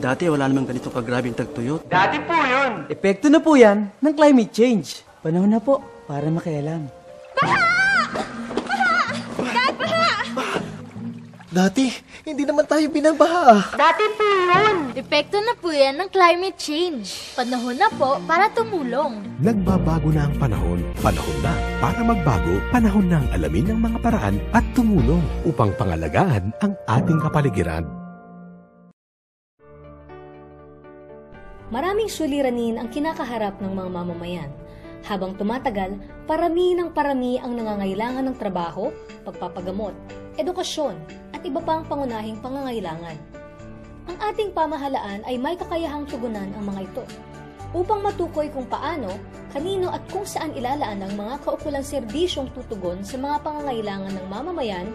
Dati wala namang ganito kagrabing tagtuyot. Dati po yun. Epekto na po yan ng climate change. Panahon na po para makialam. Dati, hindi naman tayo binabaha. Dati po yun. Epekto na po yan ng climate change. Panahon na po para tumulong. Nagbabago na ang panahon. Panahon na para magbago. Panahon na ang alamin ng mga paraan at tumulong upang pangalagaan ang ating kapaligiran. Maraming suliranin ang kinakaharap ng mga mamamayan. Habang tumatagal, parami ng parami ang nangangailangan ng trabaho, pagpapagamot, edukasyon, at iba pang pangunahing pangangailangan. Ang ating pamahalaan ay may kakayahang tugunan ang mga ito upang matukoy kung paano, kanino at kung saan ilalaan ang mga kaukulang serbisyong tutugon sa mga pangangailangan ng mamamayan.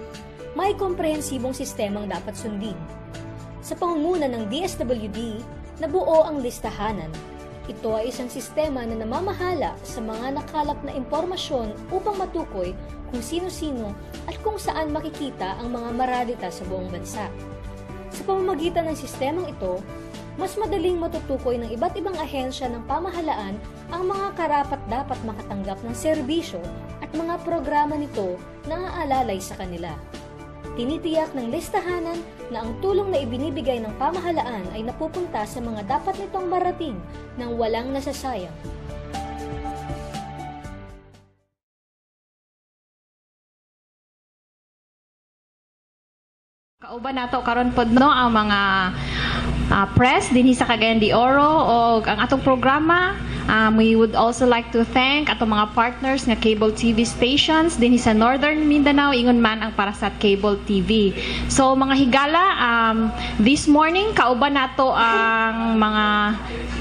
May komprehensibong sistemang dapat sundin. Sa pangunguna ng DSWD, nabuo ang listahanan. Ito ay isang sistema na namamahala sa mga nakalap na impormasyon upang matukoy kung sino-sino at kung saan makikita ang mga maradita sa buong bansa. Sa pamamagitan ng sistemang ito, mas madaling matutukoy ng iba't ibang ahensya ng pamahalaan ang mga karapat-dapat makatanggap ng serbisyo at mga programa nito na aalalay sa kanila. Tinitiyak ng listahanan na ang tulong na ibinibigay ng pamahalaan ay napupunta sa mga dapat nitong marating nang walang nasasayang. Kauban nato karon pod no ang mga press dinhi sa Cagayan de Oro o ang atong programa. We would also like to thank atong mga partners nga cable TV stations dinhi sa Northern Mindanao, ingon man ang Parasat Cable TV. So mga higala, this morning kauban nato ang mga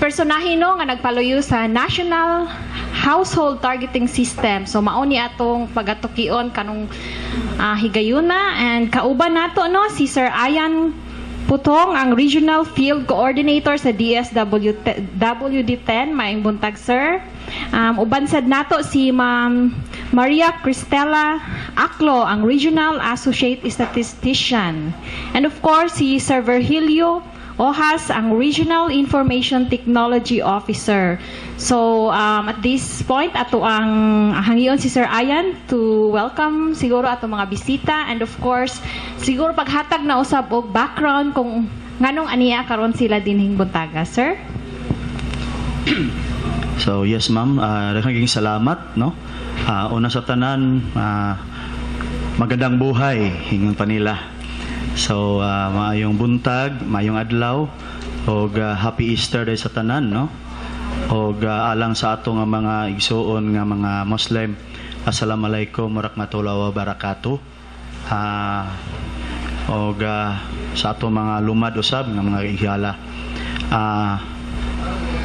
personahe no nga nagpaluyo sa National Household Targeting System. So mao ni atong pagatukion kanong higayuna, and kauban nato no si Sir Ayan Putong, ang Regional Field Coordinator sa DSWD-10. Maayong buntag, sir. Uban sad nato si Ma'am Maria Cristela Aclo, ang Regional Associate Statistician. And of course, si Sir Virgilio Ohas, ang Regional Information Technology Officer. So, at this point, ato ang hangiyon si Sir Ayan to welcome siguro ato mga bisita, and of course, siguro paghatag na usab og background kung nganong aniya karon sila dinhing buntaga, sir. So, yes ma'am, daghang salamat, no? Una sa tanan, magandang buhay hingon pa nila. So, maayong buntag, maayong adlaw, o happy Easter day sa tanan, no? O alang sa ato nga mga igsuon nga mga Muslim, assalamualaikum warahmatullahi wabarakatuh. O sa ato mga lumad usab nga mga higala.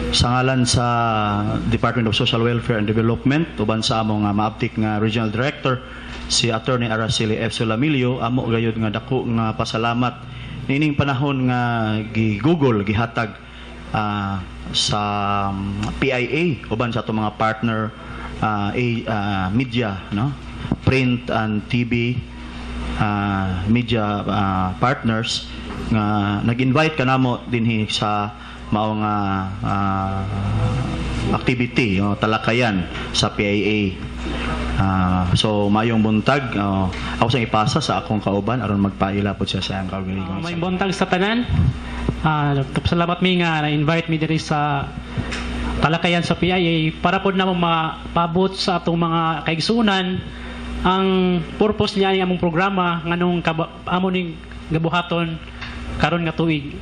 Sa ngalan sa Department of Social Welfare and Development, uban sa among maabtik nga Regional Director, si Attorney Araceli F. Solamilio, amo gayud nga dako nga pasalamat nining panahon nga gi-Google gihatag sa PIA uban sa ato mga partner media, no, print and TV media partners nga nag-invite kanamo dinhi sa mao nga activity o talakayan sa PIA. So mayong buntag, ako sang ipasa sa akong kauban aron magpaila pod siya sa ang kaugalingon. May buntag sa tanan. Salamat mi nga na-invite mi diri sa talakayan sa PIA para pod namo mapabot sa atong mga kaigsunan ang purpose niya ang among programa nganong amo ning gabuhaton karon nga tuig.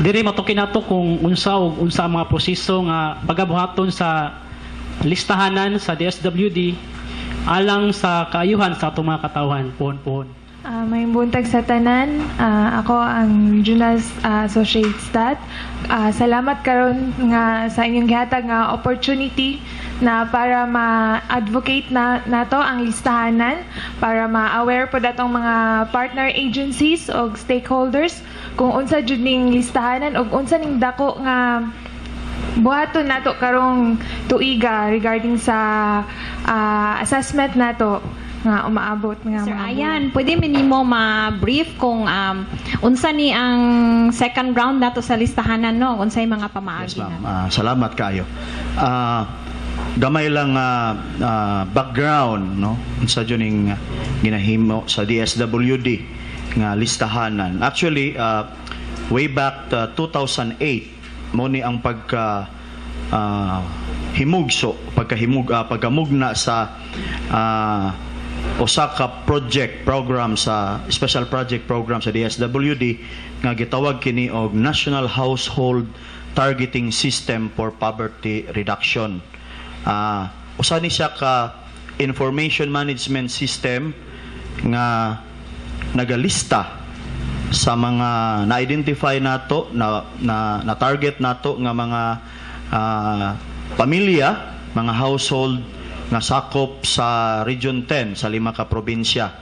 Diri matukin nato kung unsa ang mga proseso nga pagabuhaton sa listahanan sa DSWD alang sa kaayuhan sa atong mga katawhan. Puhon. May buntag sa tanan. Ako ang Regional Associate Stat. Salamat karon nga sa inyong gihatag nga opportunity na para ma-advocate nato ang listahanan para ma-aware po datong mga partner agencies o stakeholders kung unsa jud ning listahanan o unsa ning dako nga buhaton nato karong tuiga regarding sa assessment nato nga umaabot nga Sir mga Ayan, pwede minimo ma-brief kung unsa ni ang second round nato sa listahanan no, unsay mga pamaagi Yes, ma'am. na. Salamat kayo. Gamay lang background no sa juning ginahimo sa DSWD nga listahanan. Actually, way back 2008 mo ni ang pagkamugna sa Osaka project program sa special project program sa DSWD nga gitawag kini og National Household Targeting System for Poverty Reduction. Usa ni siya ka information management system nga nagalista sa mga na-identify nato na target nato nga mga pamilya, mga household nga sakop sa Region 10 sa 5 ka probinsya.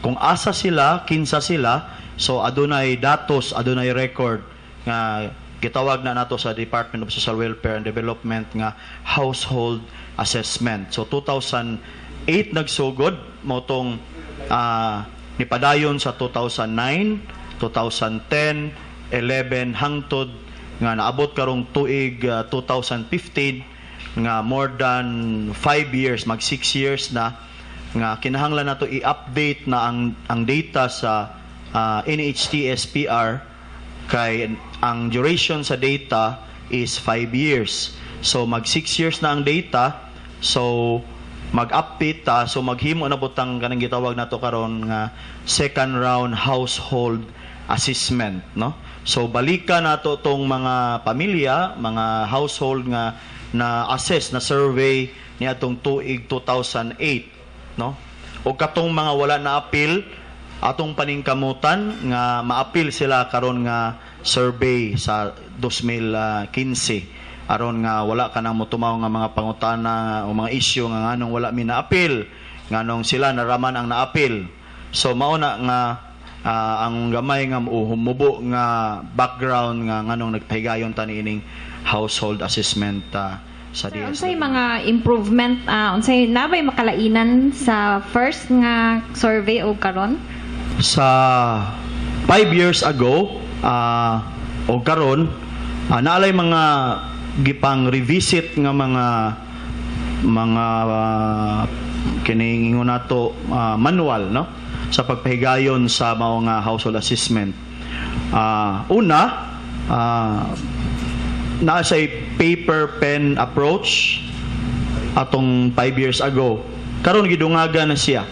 Kung asa sila, kinsa sila, so adunay datos, adunay record nga gitawag na nato sa Department of Social Welfare and Development nga household assessment. So 2008 nagsugod mo tong nipadayon sa 2009, 2010, 11 hangtod nga naabot karong tuig 2015 nga more than 5 years, mag 6 years na nga kinahanglan nato i-update na ang data sa NHTSPR kay ang duration sa data is 5 years. So mag 6 years na ang data, so mag-update ta, so maghimo na butang kanang gitawag nato karon nga second round household assessment, no? So balikan nato tong mga pamilya, mga household nga na assess na survey ni atong tuig 2008, no? O katong mga wala na appeal atong paningkamutan nga ma-appeal sila karon nga survey sa 2015 aron nga wala ka nang motumaw nga mga pangutana o mga issue nga nganong wala mi na-appeal, nganong sila naraman ang na-appeal. So mao na nga ang gamay nga humubo nga background nga nganong nagpahigayon ta niining household assessment sa DSWD. Unsay mga improvement, unsay nabay makalainan sa first nga survey o karon? Sa 5 years ago o karon naalay mga gipang revisit nga mga kiningon nato manual, no, sa pagpahigayon sa mao nga household assessment. Una, nasa paper pen approach atong 5 years ago. Karon gidungaga na siya.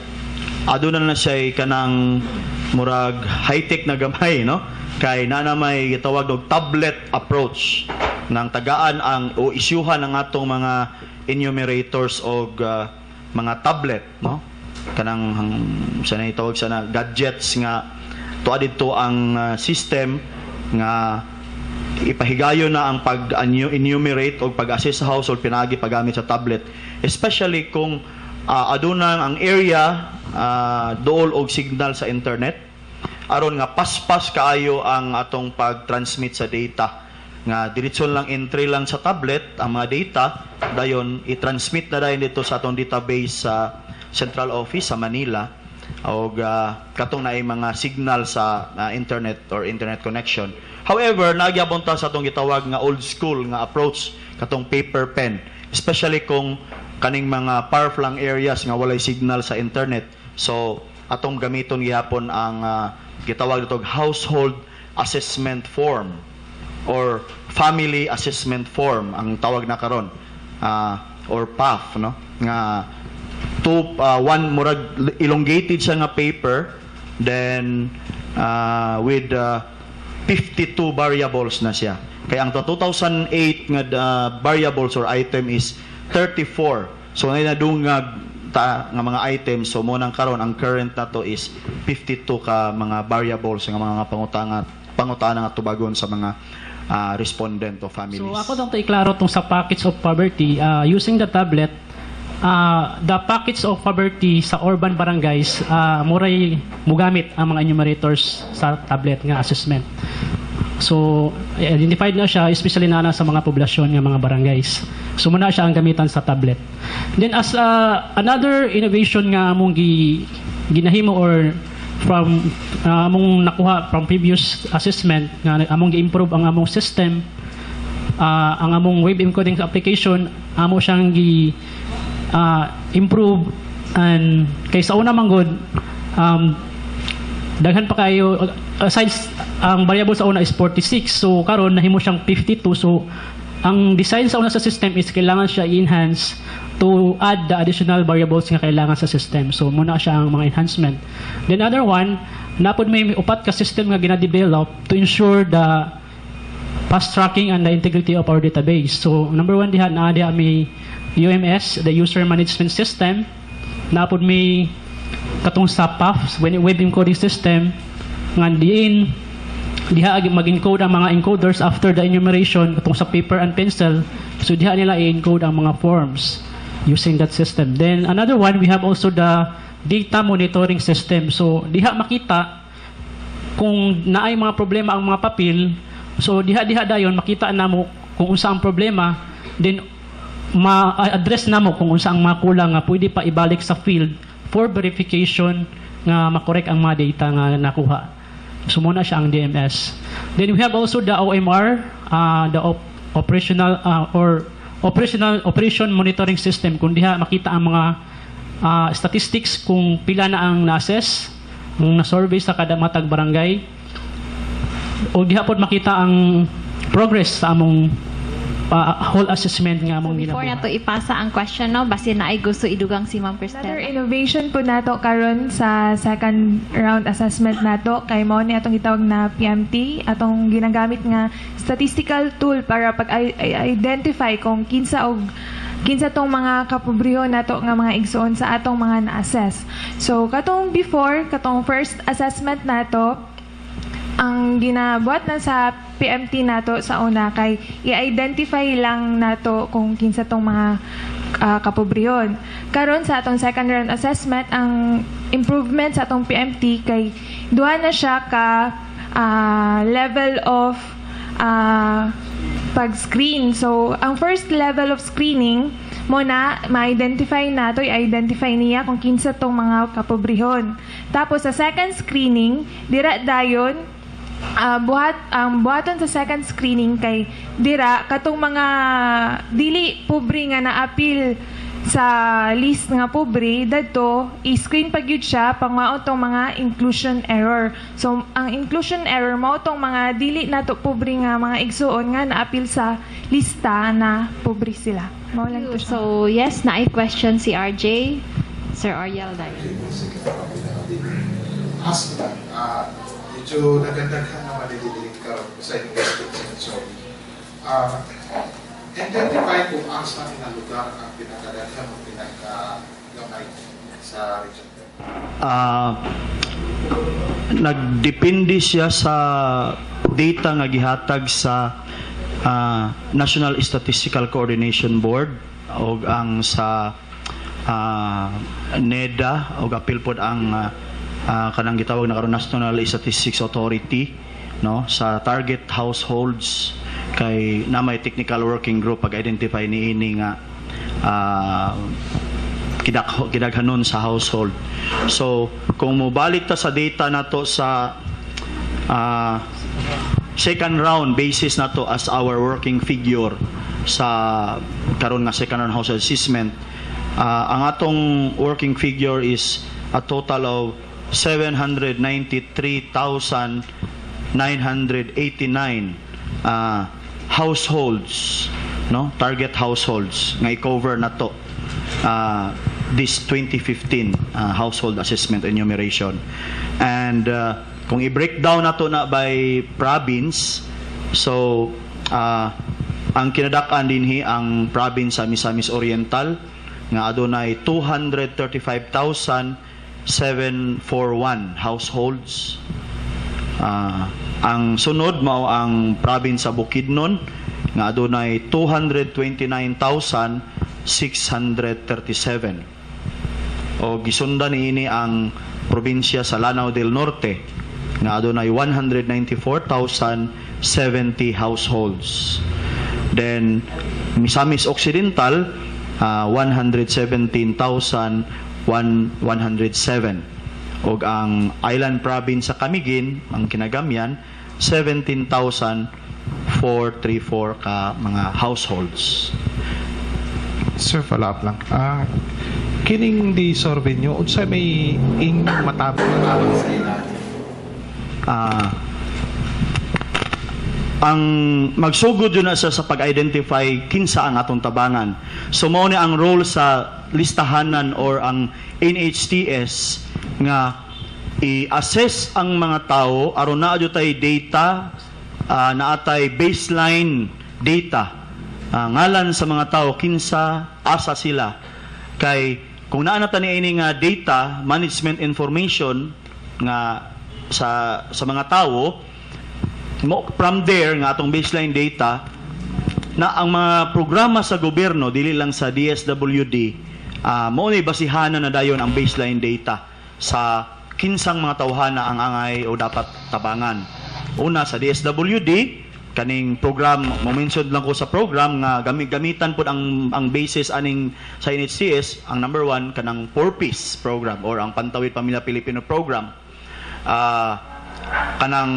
Aduna na siya kanang murag high-tech na gamay, no? Kay na may gitawag og tablet approach nang tagaan ang o isyuhan ang atong mga enumerators og mga tablet, no? Kanang sana itawag sana gadgets nga tuad dito ang system nga ipahigayon na ang pag-enumerate o pag-assess sa household pinagi paggamit sa tablet, especially kung aduna ang area dool og signal sa internet aron nga paspas kaayo ang atong pag-transmit sa data nga diretso lang entry lang sa tablet ang mga data dayon i-transmit na dayon dito sa atong database sa central office sa Manila og katong naay mga signal sa internet or internet connection. However, nagyabon ta sa atong gitawag nga old school nga approach katong paper pen, especially kung kaning mga far-flung areas nga walay signal sa internet. So atong gamiton gihapon ang gitawag nitong household assessment form or family assessment form ang tawag na karon, or PAF, no, nga one murag elongated siya nga paper, then with 52 variables na siya. Kaya ang 2008 nga variables or item is 34. So nadungag nga mga items, so mo nang karon ang current na to is 52 ka mga variables nga mga pangutana nga tubagon sa mga respondent o families. So ako dong to iklaro tong sa packets of poverty using the tablet. The packets of poverty sa urban barangays muray mugamit ang mga enumerators sa tablet nga assessment. So, identified na siya, especially na sa mga poblasyon ng mga barangays. So, muna siya ang gamitan sa tablet. Then, as another innovation nga among ginahimo or from among nakuha from previous assessment nga among gi-improve ang among system, ang among web encoding application, amo siyang improve and kaysa una manggod, daghan pa kayo aside ang variable sa una is 46, so karon nahimo siyang 52. So ang design sa una sa system is kailangan siya i-enhance to add the additional variables nga kailangan sa system. So muna siya ang mga enhancement. Then other one, napod may upat ka system nga gina-develop to ensure the fast tracking and the integrity of our database. So number one diha may UMS, the user management system. Napod may katong sa PAF, web encoding system, nga diha mag-encode ang mga encoders after the enumeration katong sa paper and pencil. So diha nila i-encode ang mga forms using that system. Then another one, we have also the data monitoring system. So diha makita kung naay mga problema ang mga papel. So diha dayon makita namo kung unsa ang problema, then ma-address namo kung unsa ang mga kulang nga pwede pa ibalik sa field for verification nga makorek ang mga data nga nakuha. So muna siya ang DMS. Then we have also the OMR, the operation monitoring system, kung diha makita ang mga statistics kung pila na ang na-assess, na-survey sa kada matag barangay, o diha pod makita ang progress sa among whole assessment nga among Before ginabuhat. na to ipasa ang question, no, basi na ay gusto idugang si Ma'am Another Cristel. innovation po nato karon sa second round assessment nato kay mao ni atong gitawag na PMT, atong ginagamit nga statistical tool para pag-identify kung kinsa tong mga kapobriho nato nga mga igsoon sa atong mga na-assess. So katong first assessment nato, ang ginabuhat na sa PMT nato sa una kay i-identify lang nato kung kinsa tong mga kapobrihon. Karon sa atong second round assessment, ang improvement sa atong PMT kay duha na siya ka level of pag-screen. So ang first level of screening mo na ma-identify nato, i-identify niya kung kinsa tong mga kapobrihon. Tapos sa second screening, dira dayon buhaton sa second screening kay dira katong mga dili pobre nga naapil sa list nga pobre, dadto i-screen pa gyud siya pang mao tong mga inclusion error. So ang inclusion error mao tong mga dili nato pobre nga mga igsuon nga naapil sa lista na pobre sila. Mao lang to siya. So yes, na ay question si RJ. Sir Ariel Day. Medyo nagandaghan na malililit ka sa investigation. So, identify kung asa na lugar ang pinakadaghan o pinakagamay sa region. Nagdepende siya sa data nga gihatag sa National Statistical Coordination Board o ang sa NEDA o apil pod ang kanang gitawag na karon National Statistics Authority, no, sa target households kay namay technical working group pag-identify niini nga kidaghanon sa household. So kung mobalik ta sa data nato sa second round basis nato as our working figure sa karon nga second round household assessment, ang atong working figure is a total of 793,989 households, no, target households nga i-cover nato this 2015 household assessment enumeration. And kung i-breakdown nato na by province, so ang kinadak-an dinhi ang province sa Misamis Oriental nga adunay 235,741 households. Ang sunod mao ang province sa Bukidnon nga adunay 229,637. O gisundan niini ang probinsya sa Lanao del Norte nga adunay 194,070 households. Then Misamis Occidental 117,107, ug ang Island Province sa Camiguin, ang kinagamyan 17,434 ka mga households. Sir, follow up lang. Kining di survey nyo, unsay may ing matabang ang magsugod yun na sa pag-identify kinsa ang atong tabangan. So mao ni ang role sa listahanan or ang NHTS nga i-assess ang mga tao aron naa jud tay data, naatay baseline data, ngalan sa mga tao kinsa, asa sila. Kay kung naa na tani ini nga data management information nga sa mga tao, from there nga atong baseline data na ang mga programa sa gobyerno dili lang sa DSWD, mao ni basihanan na dayon ang baseline data sa kinsang mga tawhana ang angay o dapat tabangan. Una sa DSWD kaning program, mo-mention lang ko sa program nga gamitan pod ang basis aning sa NHCS, ang number 1 kanang 4Ps program or ang Pantawid Pamilya Pilipino program. Kanang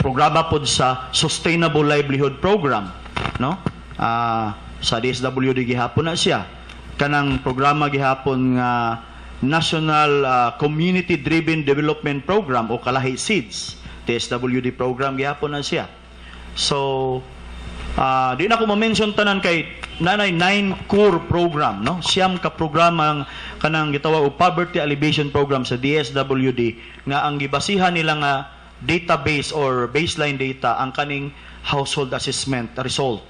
programa pod sa Sustainable Livelihood Program, no? Sa DSWD gihapon na siya. Kanang programa gihapon nga National Community Driven Development Program o Kalahi Seeds, DSWD program gihapon na siya. So di na ko ma-mention tanan kay nanay 9 core program, no? Siyam ka programa kanang gitawag og Poverty Alleviation Program sa DSWD nga ang gibasihan nila nga database or baseline data ang kaning household assessment result.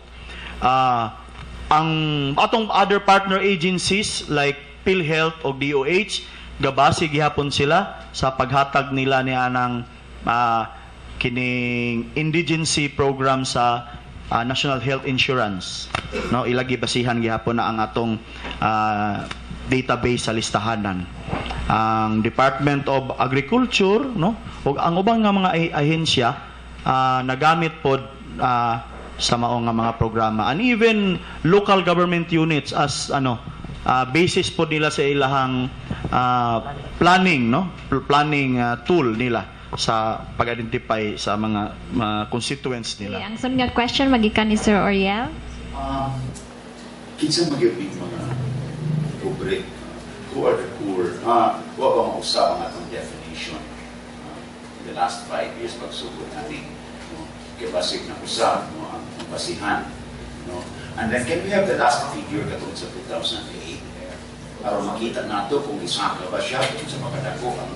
Ang atong other partner agencies like PhilHealth o DOH gabasi gihapon sila sa paghatag nila ni anang kining indigency program sa National Health Insurance, no? Ilagi basihan gihapon na ang atong database sa listahanan. Ang Department of Agriculture, no, ug ang ubang nga mga ahensya nagamit pod sa mao nga mga programa, and even local government units as basis pod nila sa ilahang planning, no, planning tool nila sa pag-identify sa mga constituents nila. Okay, ang sunod nga question magikan ni Sir Oriel. Kinsa magyapig mga pobre, who are the poor, wa ba mausab ang atong definition in the last 5 years pagsugod natin, no? Kaya basic na usab, no, ang basihan, no? And then can we have the last figure katulad sa 2008 para makita nato kung isaka ba siya kung sa makadako ang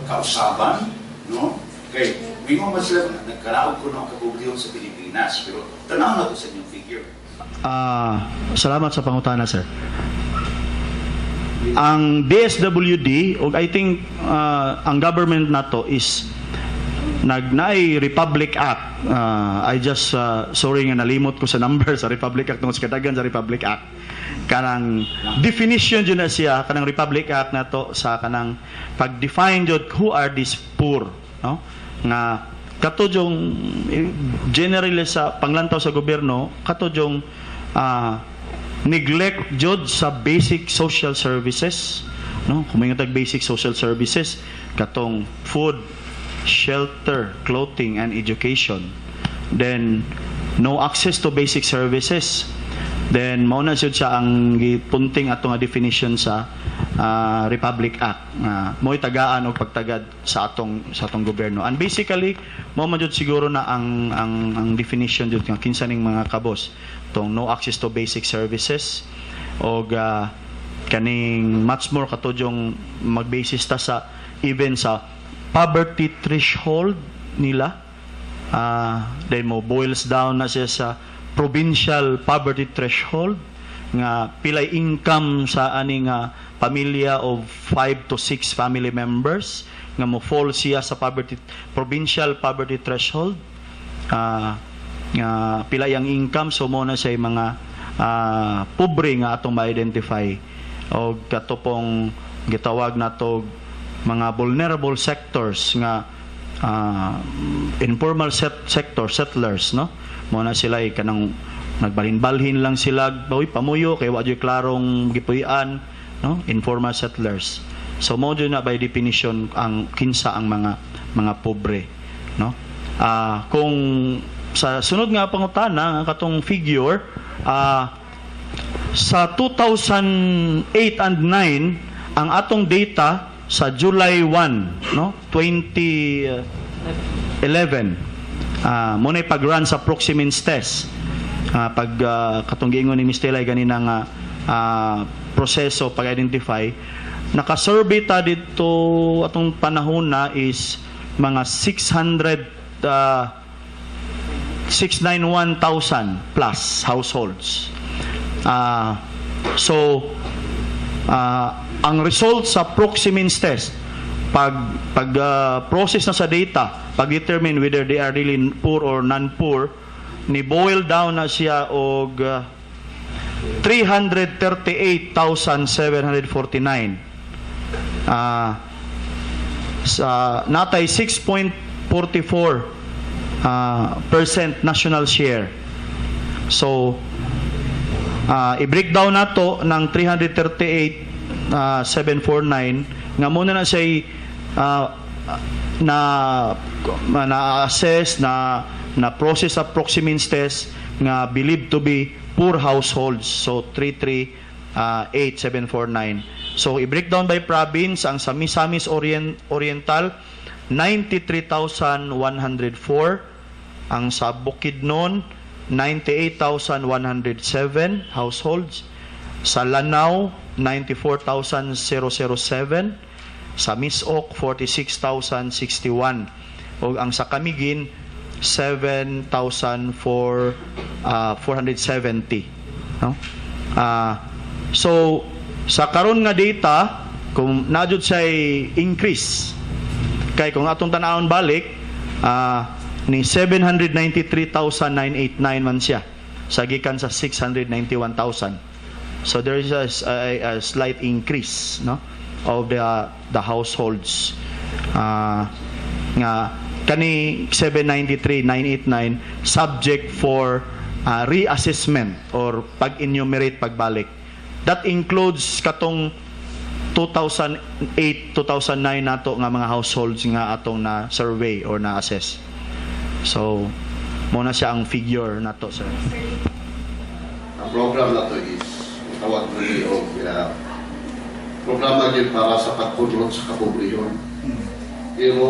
kausaban, no? Kay mingo man sila nagkaraog ko ng kapobrehon sa Pilipinas, pero tanaw na to sa inyong figure. Salamat sa pangutana, sir. Ang DSWD, o I think ang government nato is nagnay Republic Act. I just sorry nga nalimot ko sa number sa Republic Act tungod sa kadagan sa Republic Act. Kanang definition jud na siya kanang Republic Act nato sa kanang pag-define jud who are these poor, no? Nga katujong generally sa panglantaw sa gobyerno katujong neglect jud sa basic social services, no? Kumingatag basic social services katong food, shelter, clothing, and education. Then no access to basic services. Then mao na jud siya ang gipunting ato nga definition sa Republic Act. Mo'y tagaan og pagtagad sa atong gobyerno. And basically mao man jud siguro na ang definition jud nga kinsa ning mga kabos tong no access to basic services og kaning much more katujong magbasis ta sa even sa poverty threshold nila. Then mo boils down na siya sa provincial poverty threshold nga pilay income sa aning pamilya of 5 to 6 family members nga mo fall siya sa provincial poverty threshold. Nga pilay ang income, so mo na siya mga pobre nga atong ma-identify o katupong gitawag nato mga vulnerable sectors nga informal sector settlers, no, mo na sila kanang nagbalhin-balhin lang sila pamuyo kay wa jud klarong gipuy-an, no, informal settlers. So mo jud na by definition ang kinsa ang mga pobre, no. Kung sa sunod nga pangutana nga katong figure, sa 2008 and 9 ang atong data sa July 1, no, 2011, mo na pag-run sa Proximins test. Katong giingon ni Ms. Telay ganina nga proseso pag-identify, naka-survey ta dito atong panahon na is mga 691,000 plus households. Ang result sa Proximins test, pag process na sa data, pag-determine whether they are really poor or non-poor, ni boil down na siya og 338,749. Sa natay 6.44% national share. So i-breakdown nato ng 338,749 nga muna na siya na-assess na process sa Proximins test nga believed to be poor households. So 338,749. So i-breakdown by province, ang sa Misamis Oriental 93,104, ang sa Bukidnon 98,107 households, sa Lanao 94,007, sa Misok 46,061, o ang sa Camiguin 7,470, no? So sa karon nga data, kung najud siya increase, kay kung atong tan-awon balik, ni 793,989 man siya sa gikan sa 691,000. So there is a slight increase, no, of the households. Nga kani 793,989 subject for reassessment or pag-enumerate pagbalik. That includes katong 2008, 2009 nato nga mga households nga atong na survey or na assess. So muna siya ang figure nato, sir. Ang program na to is tawag mo o programa din para sa pagkontrol sa kapobrehon. Pero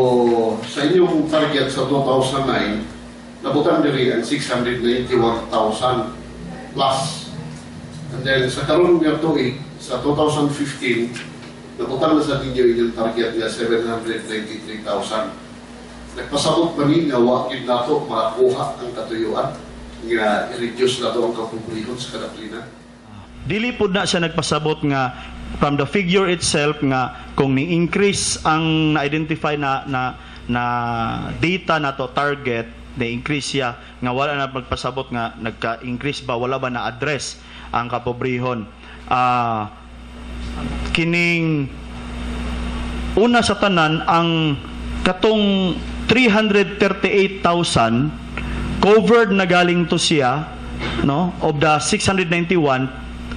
sa inyong target sa 2009, nabutan diri ang 691,000 plus. And then sa karon nga tuig, sa 2015, nabutan na sa inyo inyong target nga 793,000. Nagpasabot ba ni nga wakid nato makakuha ang katuyuan nga i-reduce na to ang kapobrehon sa kadaplinan? Dili pud na siya nagpasabot nga from the figure itself nga kung ni-increase ang na-identify na data na to target, na-increase siya nga wala na magpasabot nga nagka-increase ba, wala ba na-address ang kapobrehon. Kining una sa tanan, ang katong 338,000 covered na galing to siya, no, of the 691,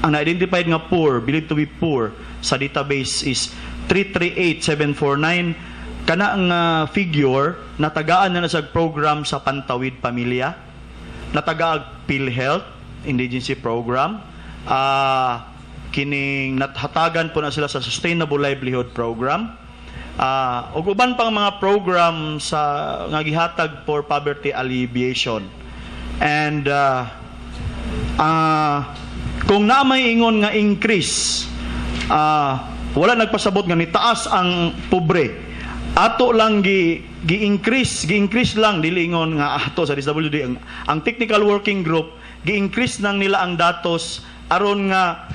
ang na-identified nga poor, believed to be poor sa database is 338,749. Kana ang figure natagaan na sa program sa Pantawid Pamilya, natagaag PhilHealth indigency program, kining nathatagan po na sila sa Sustainable Livelihood Program, ug uban pang mga program sa nga gihatag for poverty alleviation. And kung na may ingon nga increase, wala nagpasabot nga nitaas ang pobre, ato lang gi-increase lang, dili ingon nga ato sa DSWD, ang technical working group gi-increase nang nila ang datos aron nga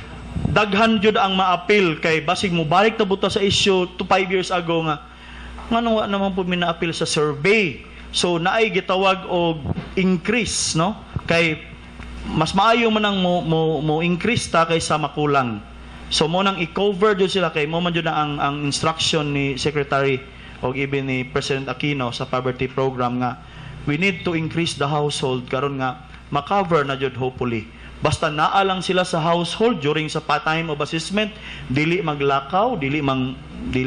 daghan jud ang ma-appeal, kay basig mo balik ta buta sa issue to 5 years ago nga ngano wa naman po mina-appeal sa survey. So naay gitawag og increase, no, kay mas maayo man ang mo increase ta kaysa makulang. So mo nang i-cover jud sila, kay mo man jud ang instruction ni Secretary o even ni President Aquino sa poverty program nga we need to increase the household karon nga makover na jud hopefully. Basta naa lang sila sa household during sa time of assessment, dili maglakaw, dili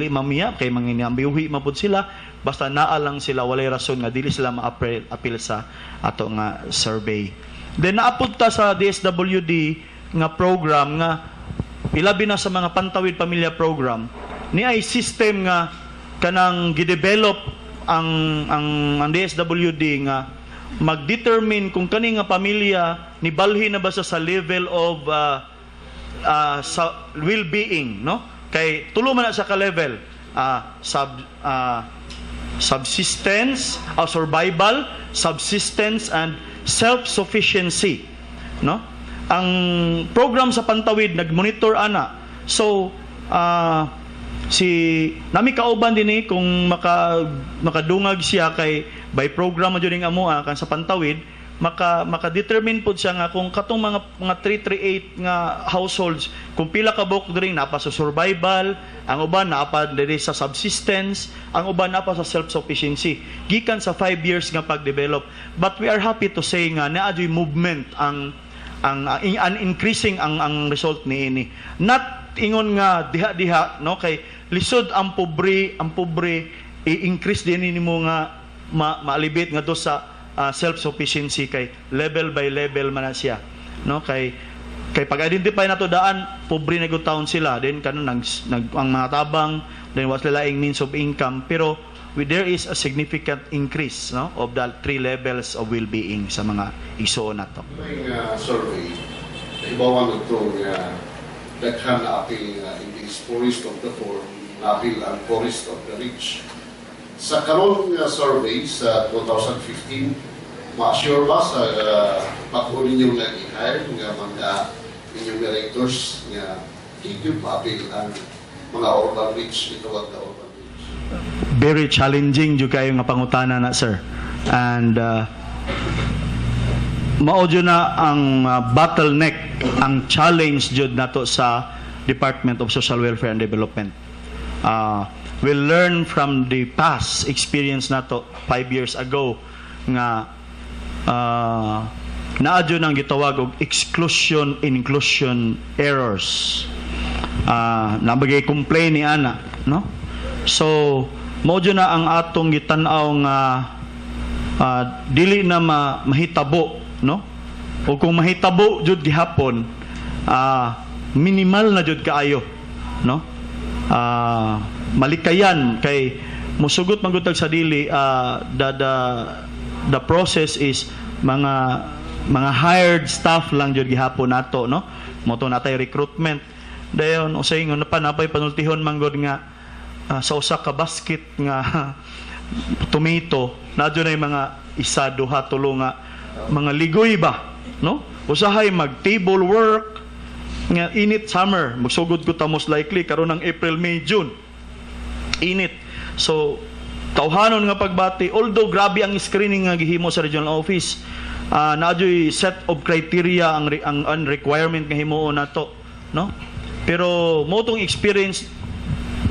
mamiya kay manginambiuhi mapud sila, basta naa lang sila, walay rason nga dili sila ma-appeal sa ato nga survey. Then naapod ta sa DSWD nga program nga ilabi na sa mga Pantawid Pamilya Program, ni ay system nga kanang gidevelop ang DSWD nga mag-determine kung kani nga pamilya ni balhin na ba sa level of sa well-being, no? Kay tulo man na sa ka-level subsistence, survival, subsistence and self-sufficiency, no? Ang program sa Pantawid nag-monitor ana. So si nami kauban dinhi kung makadungag siya kay by program mo jud amoa kan sa Pantawid maka-determine pud siya nga kung katong mga 338 nga households kung pila ka buok diri napa sa survival, ang uban napa diri sa subsistence, ang uban napa sa self-sufficiency gikan sa 5 years nga pag-develop. But we are happy to say nga naadyoy movement ang increasing ang result niini. Not ingon nga diha no kay lisod ang pobre i-increase din nimo nga maalibit nga do sa self-sufficiency kay level by level man na siya, no? Kay pag-identify nato daan pobre na gud taon sila, then kanon ang mga tabang, then was laing means of income, pero there is a significant increase, no, of the 3 levels of well-being sa mga igsoon nato. Survey ibawan ito nga daghan na apil in the poorest of the poor, apil ang poorest of the rich. Sa karon nga survey sa 2015, ma-assure ba sa pag-uli ninyo nga i-hire nga mga enumerators nga higit ma-apil ang mga urban rich, itawag na urban rich? Very challenging jud kayo nga pangutana na, sir. And maudyo na ang bottleneck, ang challenge jud nato sa Department of Social Welfare and Development. We learn from the past experience nato 5 years ago nga naadyo nang gitawag og exclusion inclusion errors. Nabagay complain ni ana, no? So mojo na ang atong gitan-aw nga dili na mahitabo, no? O kung mahitabo jud gihapon, minimal na jud kaayo, no? Malikayan kay musugot magutag sa dili, the process is mga hired staff lang jud gihapon nato, no? Moto natay recruitment dayon usay ngon pa napay panultihon manggod nga sa usa ka basket nga tomato nadyo na mga isa duha tulo nga mga ligoy ba, no? Usahay mag table work nga init summer, magsugod ko ta most likely karon ng April, May, June init. So tawhanon nga pagbati, although grabe ang screening nga gihimo sa regional office, naadyoy set of criteria ang requirement nga himuon nato, no? Pero mo tong experience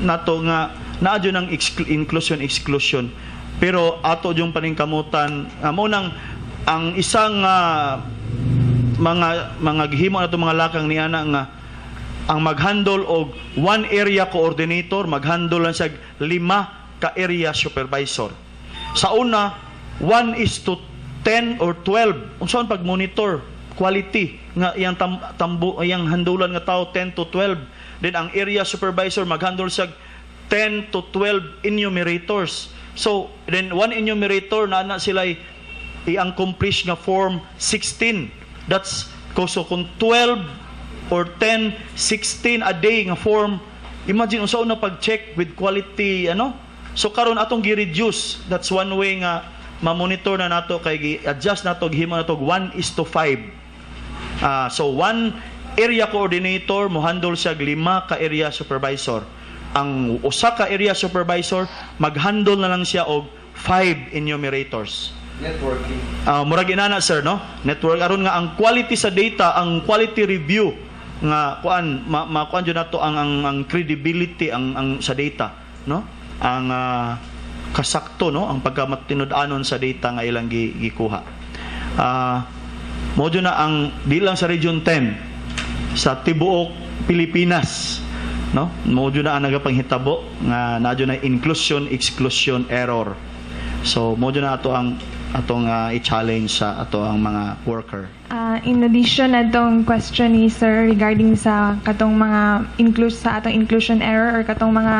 nato nga naadyo ng inclusion exclusion, pero ato yung paningkamutan mo nang ang isang mga gihimo nato mga lakang niana nga ang maghandle og 1 area coordinator, maghandle lang siya 5 ka area supervisor. Sa una 1:10 or 12 unsaon pag monitor quality nga iyang iyang handulan nga tao 10 to 12, then ang area supervisor maghandle siya 10 to 12 enumerators. So then one enumerator na sila i-accomplish nga form 16. That's so kung 12 or 10, 16 a day nga form, imagine unsa na pag-check with quality, ano? So karon atong gi-reduce. That's one way nga ma-monitor na nato kay gi-adjust nato, gihimo nato 1:5. So one area coordinator mo handle siya 5 ka area supervisor. Ang usa ka area supervisor mag-handle na lang siya og 5 enumerators. Networking. Murag inana, sir, no? Network aron nga ang quality sa data, ang quality review nga kuan makuan jud nato ang credibility ang sa data, no? Ang kasakto no ang pagkamatinud-anon sa data nga ilang gikuha. Modyo na ang di lang sa Region 10 sa tibuok Pilipinas, no? Modyo na ang nagapanghitabo nga nadyo na inclusion exclusion error. So modyo na ato ang atong i-challenge sa ato ang mga worker. In addition atong question ni sir regarding sa katong mga atong inclusion error or katong mga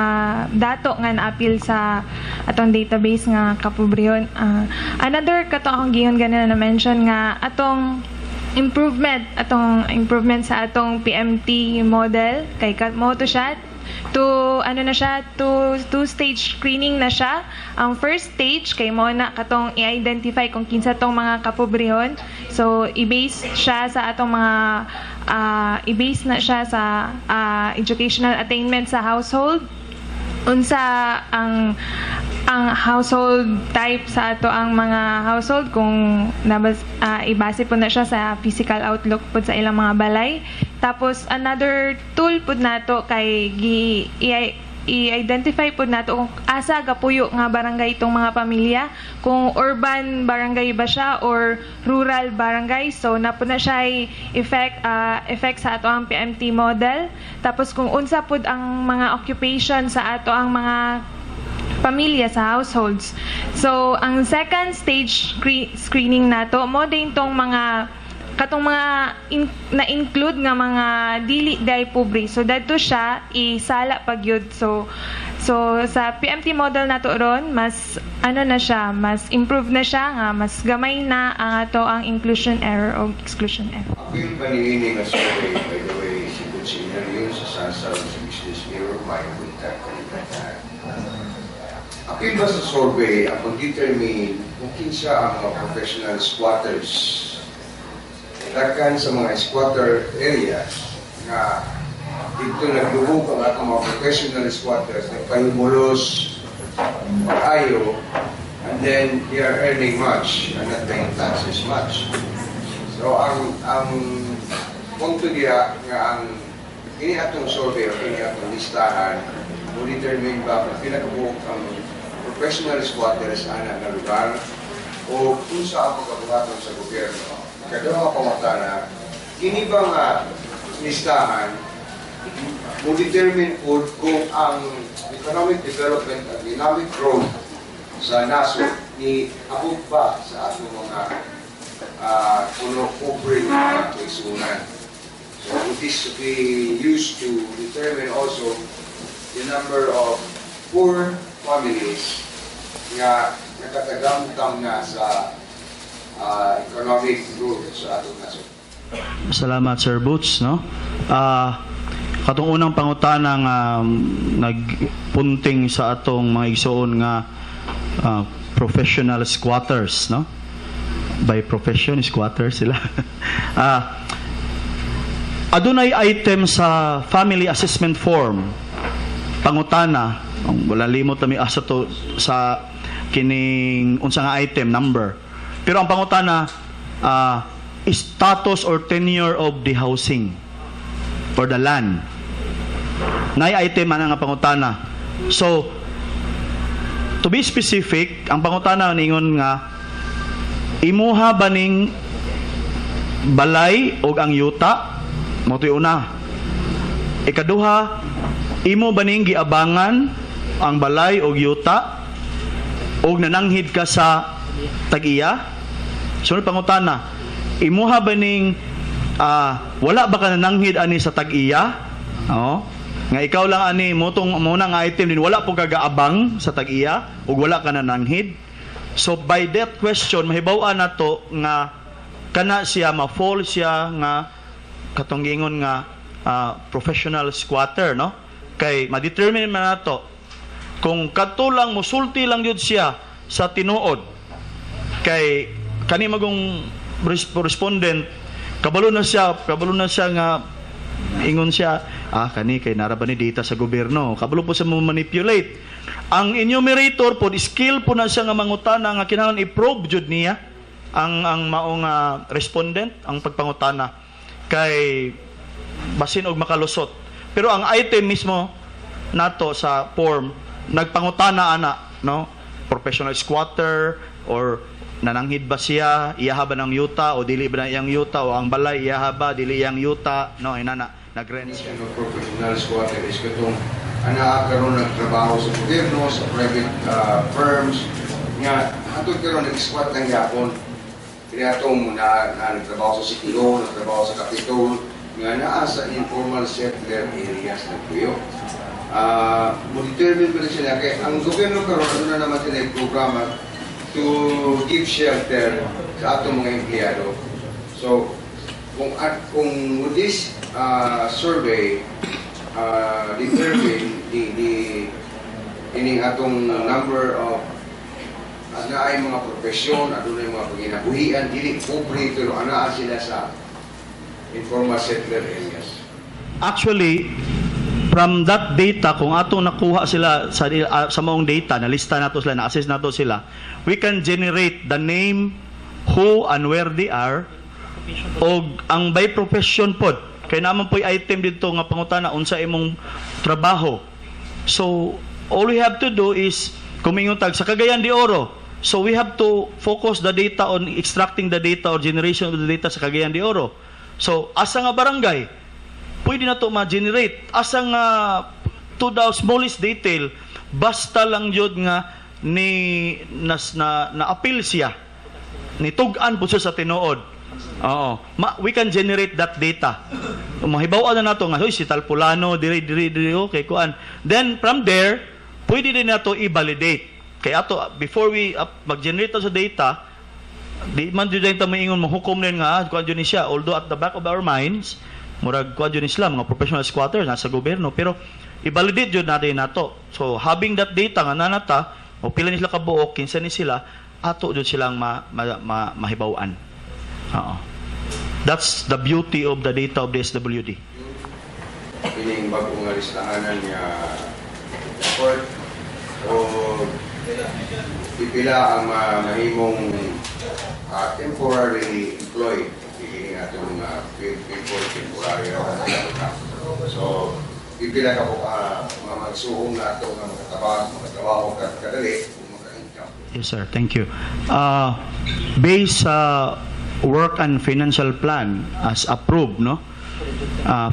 dato nga na-appeal sa atong database nga kapobrehon, another katong akong gihon ganina na mention nga atong improvement sa atong PMT model kay mo to siya two-stage screening na siya. Ang first stage kay mo na katong i-identify kung kinsa tong mga kapobrehon. So i-base siya sa atong mga educational attainment sa household. Unsa ang household type sa ato ang mga household kung ibase po na siya sa physical outlook po sa ilang mga balay. Tapos another tool po nato kay i-identify po nato kung asa gapuyo nga barangay itong mga pamilya, kung urban barangay ba siya or rural barangay. So na po na siya effect sa ato ang PMT model. Tapos kung unsa pud ang mga occupation sa ato ang mga pamilya sa households. So ang second stage screening nato mo din tong mga katong mga na-include nga mga dili day pobre. So dadto siya isala pagyud. So sa PMT model nato ron mas mas improve na siya nga mas gamay na ang ato ang inclusion error o exclusion error. Apil pa niini nga survey, by the way, si Kutsina yun sa Sansa sa Business Bureau, may contact kanina. Apil ba sa survey ang determine kung kinsa ang mga professional squatters dakan sa mga squatter areas na dito nagluhog ang atong mga professional squatters, nagpahimulos, pag-ayo, and then they are earning much and not paying taxes much. So ang punto diya nga ang ini atong survey o ini atong listahan mo determine ba kung pinakabuhok ang professional squatters ana nga lugar o kung sa ang pagkabuhaton sa gobyerno. Kadang pangutana, kini ba nga listahan mo determine kung ang economic development at dynamic growth sa nasod ni abot ba sa atong mga puno-pobre na kaisunan. So this we used to determine also the number of poor families nga nakatagamtam na sa economic growth sa atong nasod. Salamat Sir Boots, no? Katong unang pangutana nga nagpunting sa atong mga igsoon nga professional squatters, no? By profession squatters sila. Adunay item sa family assessment form pangutana, wala limot na mi asa to sa kining unsa nga item number. Pero ang pangutana, status or tenure of the housing or the land. Nay item ana nga pangutana. So, to be specific, ang pangutana ningon nga, imuha ba ning balay o ang yuta? Mo to una. Ikaduha, imo ba ning giabangan ang balay o yuta? O nananghid ka sa tag-iya? Sunod pangutana, imuha ba ning wala ba ka nananghid ani sa tag-iya? Nga ikaw lang ani mo nang item din wala po kagaabang sa tag-iya o wala ka nananghid. So by that question mahibaw-an nato nga kana siya ma-fall siya nga katong gingon nga professional squatter, no? Kay ma-determine man nato kung katulang musulti lang yun siya sa tinuod kay kani magong respondent kabalo na siya nga ingon siya kani kay nara ba ni data sa gobyerno kabalo po sa mo manipulate ang enumerator po skill po na siya nga mangutana nga kinahanglan i-probe jud niya ang maong respondent ang pagpangutana kay basin og makalusot pero ang item mismo nato sa form nagpangutana ana, no? professional squatter or nananghid ba siya, iyaha ba ng yuta o dili ba na iyang yuta o ang balay iyaha ba, dili iyang yuta, no, inana, nag-rent siya. Professional squatter is katong karon nagtrabaho sa gobyerno, sa private firms, nga hatod karon nag-squat ng yapon. Pinatong na nagtrabaho sa City Hall, nagtrabaho sa Capitol, nga naa sa informal settler areas ng Puyo. Mo-determine ko na sila kaya ang gobyerno karon ano na naman sila yung programa to give shelter sa atong mga empleyado. So, kung with this survey determine ining atong number of ana ay mga profesyon, ano na yung mga paginabuhian, dili pobre pero ana sila sa informal settler areas. Actually, from that data, kung atong nakuha sila sa maong data, nalista nato sila, na-assess nato sila, we can generate the name, who and where they are, o ang by profession pod. Kaya naman po'y item dito nga pangutana, unsa imong trabaho. So, all we have to do is, kumingutag sa Cagayan de Oro, so we have to focus the data on extracting the data or generation of the data sa Cagayan de Oro. So, asa nga barangay, pwede na ito ma-generate. Asa nga, to the smallest detail, basta lang yun nga na-appeal siya. Nitugan po siya sa tinuod. Oo. We can generate that data. Mahibawan na nato nga, si Talpulano, diri, okay, kuan. Then, from there, pwede din na ito i-validate. Kaya ato, before we mag-generate sa data, di man dito tayo maingon, mahukom din nga, kuan yun siya. Although at the back of our minds, murag kuan yun sila, mga professional squatters, nasa gobyerno, pero i-validate yun natin nato. So, having that data nga nanata, o pila nila kabuok, kinsa ni sila, ato yun silang mahibawaan. That's the beauty of the data of the SWD. Pining bagong listahanan niya report o pipila ang mahimong temporarily employed hindi atong people temporary so pipila ka po magsuong na ito ng makatrabaho kadali. Yes sir, thank you. Based sa work and financial plan as approved, no,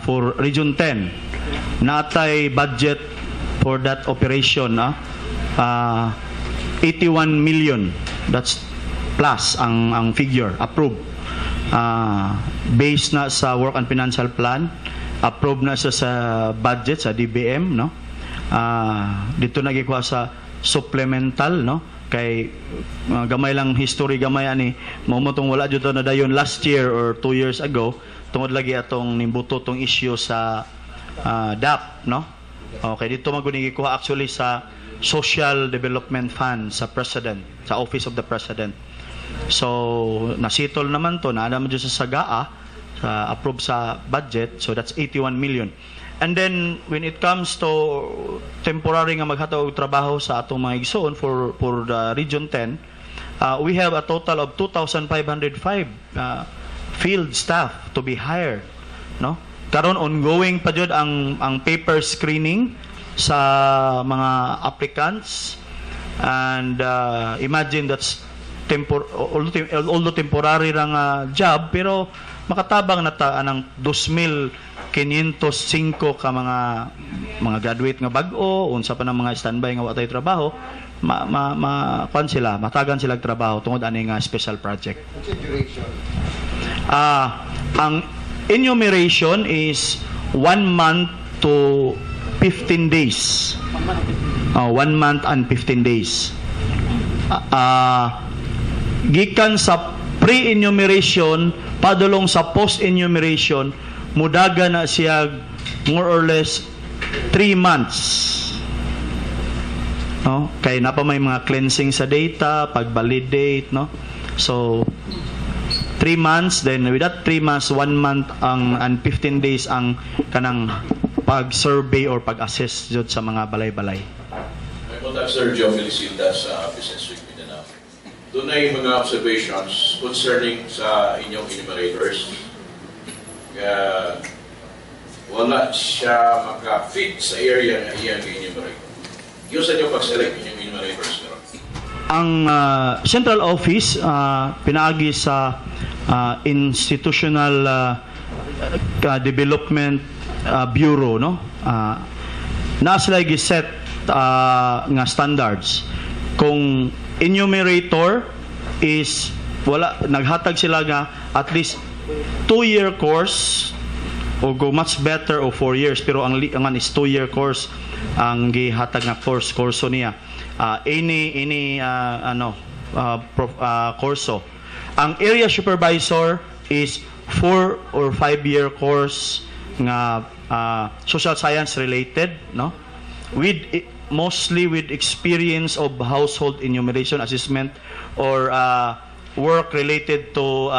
for Region 10, natay budget for that operation, 81 million. That's plus ang figure approved. Based na sa work and financial plan, approved na sa budget sa DBM, no. Dito nagikuha sa supplemental, no, kay gamay lang history gamay ani mamutong wala dito na dayon last year or 2 years ago tungod lagi atong nimbuto tong issue sa DAP, no. Okay, dito maguni gikuha actually sa Social Development Fund sa President, sa Office of the President. So nasitol naman to na naman sa SAGAA sa approve sa budget, so that's 81 million. And then when it comes to temporary nga maghataw og trabaho sa atong mga igsoon for the Region 10, we have a total of 2,505 field staff to be hired, no. Karon ongoing pa jud ang paper screening sa mga applicants, and imagine that's although temporary lang job, pero makatabang na ta anang 2,505 ka mga graduate nga bag-o, unsa pa ng mga standby nga watay trabaho, kuan sila, matagan sila trabaho tungod ani nga special project. Ang enumeration is 1 month to 15 days. 1 month and 15 days. Gikan sa pre-enumeration padulong sa post-enumeration, mudaga na siya more or less 3 months. No? Kaya na pa may mga cleansing sa data, pag-validate, no? So 3 months, then with that 3 months, 1 month and 15 days ang kanang pag-survey or pag-assess jud sa mga balay-balay. May contact Sir Joe Felicinda sa Business Week Mindanao. Doon ay mga observations concerning sa inyong enumerators. Kaya wala siya maka-fit sa area na iyang enumerate. Yung sa inyo pag-select inyong enumerators. ang central office pinaagi sa institutional development bureau, no, na sila giset nga standards. Kung enumerator is wala, naghatag sila nga at least 2-year course o go much better o 4 years, pero ang is 2-year course ang gihatag nga kurso niya. Kurso. Ang area supervisor is 4 or 5-year course nga social science related, no, with mostly with experience of household enumeration assessment or work related to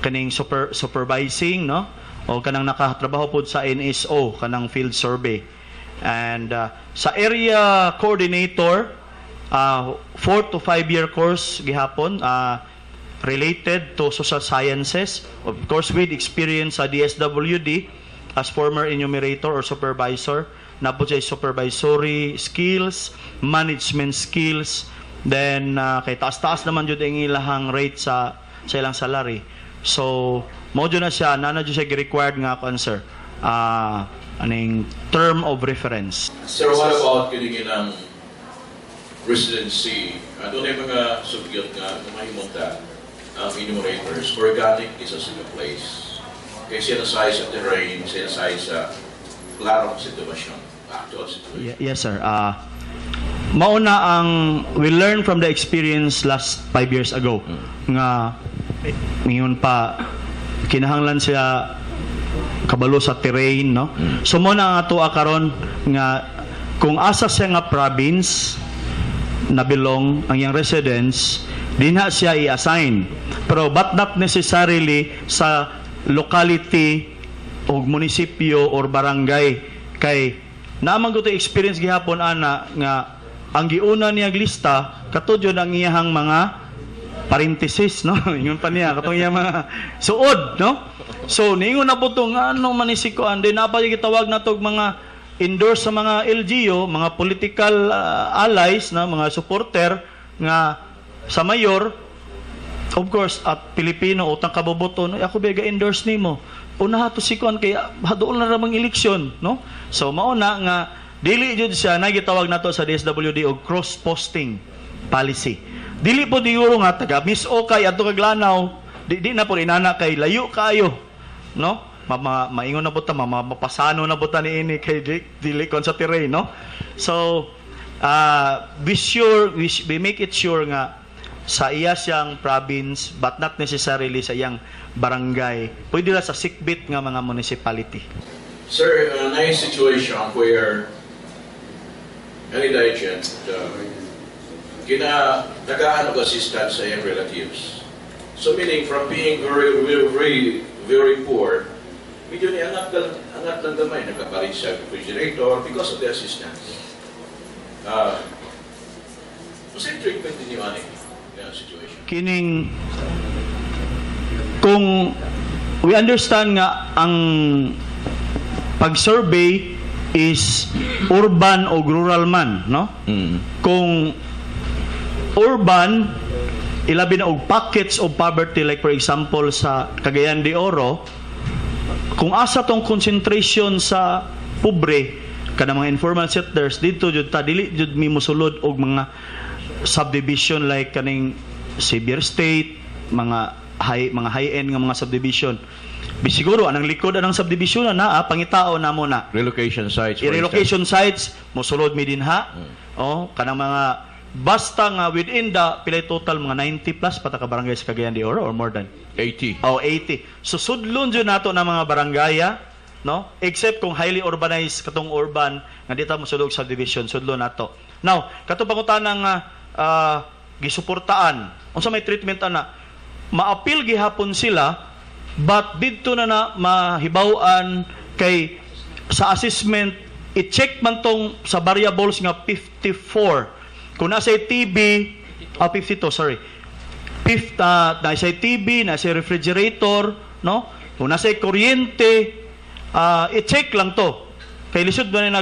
kaning supervising, no, o kanang nakatrabaho pod sa NSO kanang field survey. And sa area coordinator, 4 to 5-year course gihapon related to social sciences, of course with experience sa DSWD as former enumerator or supervisor, na po siya supervisory skills, management skills, then kay taas-taas naman jud ang ilahang rate sa ilang salary. So mo jud na siya nana jud siya required nga answer aning term of reference. Sir, what about kining ng residency? Doon ay mga sugyot nga mahimunta ang enumerators. Organic is a single place. Kaya sinasay sa terrain, sinasay sa klarong sitwasyon, actual situation. Yes, sir. Mauna ang we learned from the experience last 5 years ago nga ngayon pa kinahanglan siya kabalo sa terrain, no. So mo na nga tuwa karon nga kung asa siya nga province na belong ang iyang residence, dinha siya i-assign, pero but not necessarily sa locality o munisipyo or barangay. Kay naman ko to experience gihapon ana nga ang giuna niya lista katudyo ang iyang mga parenthesis, no, ingon pa niya katong iyang mga suod, no. So ningon na po itong ano manisikuan din na pa gitawag na itong mga endorse sa mga LGU, mga political allies na mga supporter nga sa mayor, of course, at Pilipino utang kaboboto, no, ako bega endorse nimo una hato sikuan kay hadool na ramang eleksyon, no. So mauna nga dili jud siya nagitawag nato sa DSWD og cross posting policy. Dili po diguro nga taga Miss Okay adto kag Lanao, di na po inana kay layo kayo, no, maingon na po ta, mapasano na po ta ni ini kay dili kon sa terrain, no. So we make it sure nga sa iya siyang province but not necessarily sa iyang barangay, pwede ra sa sikbit nga mga municipality. Sir, a nice situation where any digent tagaan og assistance sa iyang relatives. So meaning from being very poor, medyo ni angat lang gamay, nagkapalit sa refrigerator because of the assistance. Masay treatment din yung situation. Kining kung we understand nga ang pag-survey is urban o rural man, no? Kung urban, ilabi na og pockets of poverty, like for example sa Cagayan de Oro, kung asa tong concentration sa pobre kada mga informal settlers dito jud ta dili jud mi mosulod og mga subdivision like kaning Xavier State, mga high-end nga mga subdivision. Bisiguro anang likod anang subdivision na pangitao na mo na relocation sites. Relocation sites mosulod mi dinha. Kanang mga basta nga within the pilay total mga 90 plus pata ka barangay sa Cagayan de Oro or more than 80. 80. So sudlon jud nato na mga barangaya, no? Except kung highly urbanized katong urban nga dita mosulod subdivision sudlon nato. Now, katong pangutanang gisuportaan. Unsa may treatment ana? Ma-appeal gihapon sila but didto na mahibaw-an kay sa assessment i-check man tong sa variables nga 54. Kung nasa TB 52, sorry. Nasa TB, nasa refrigerator, no? Kung nasa kuryente, i-check lang to. Kay lisod ba na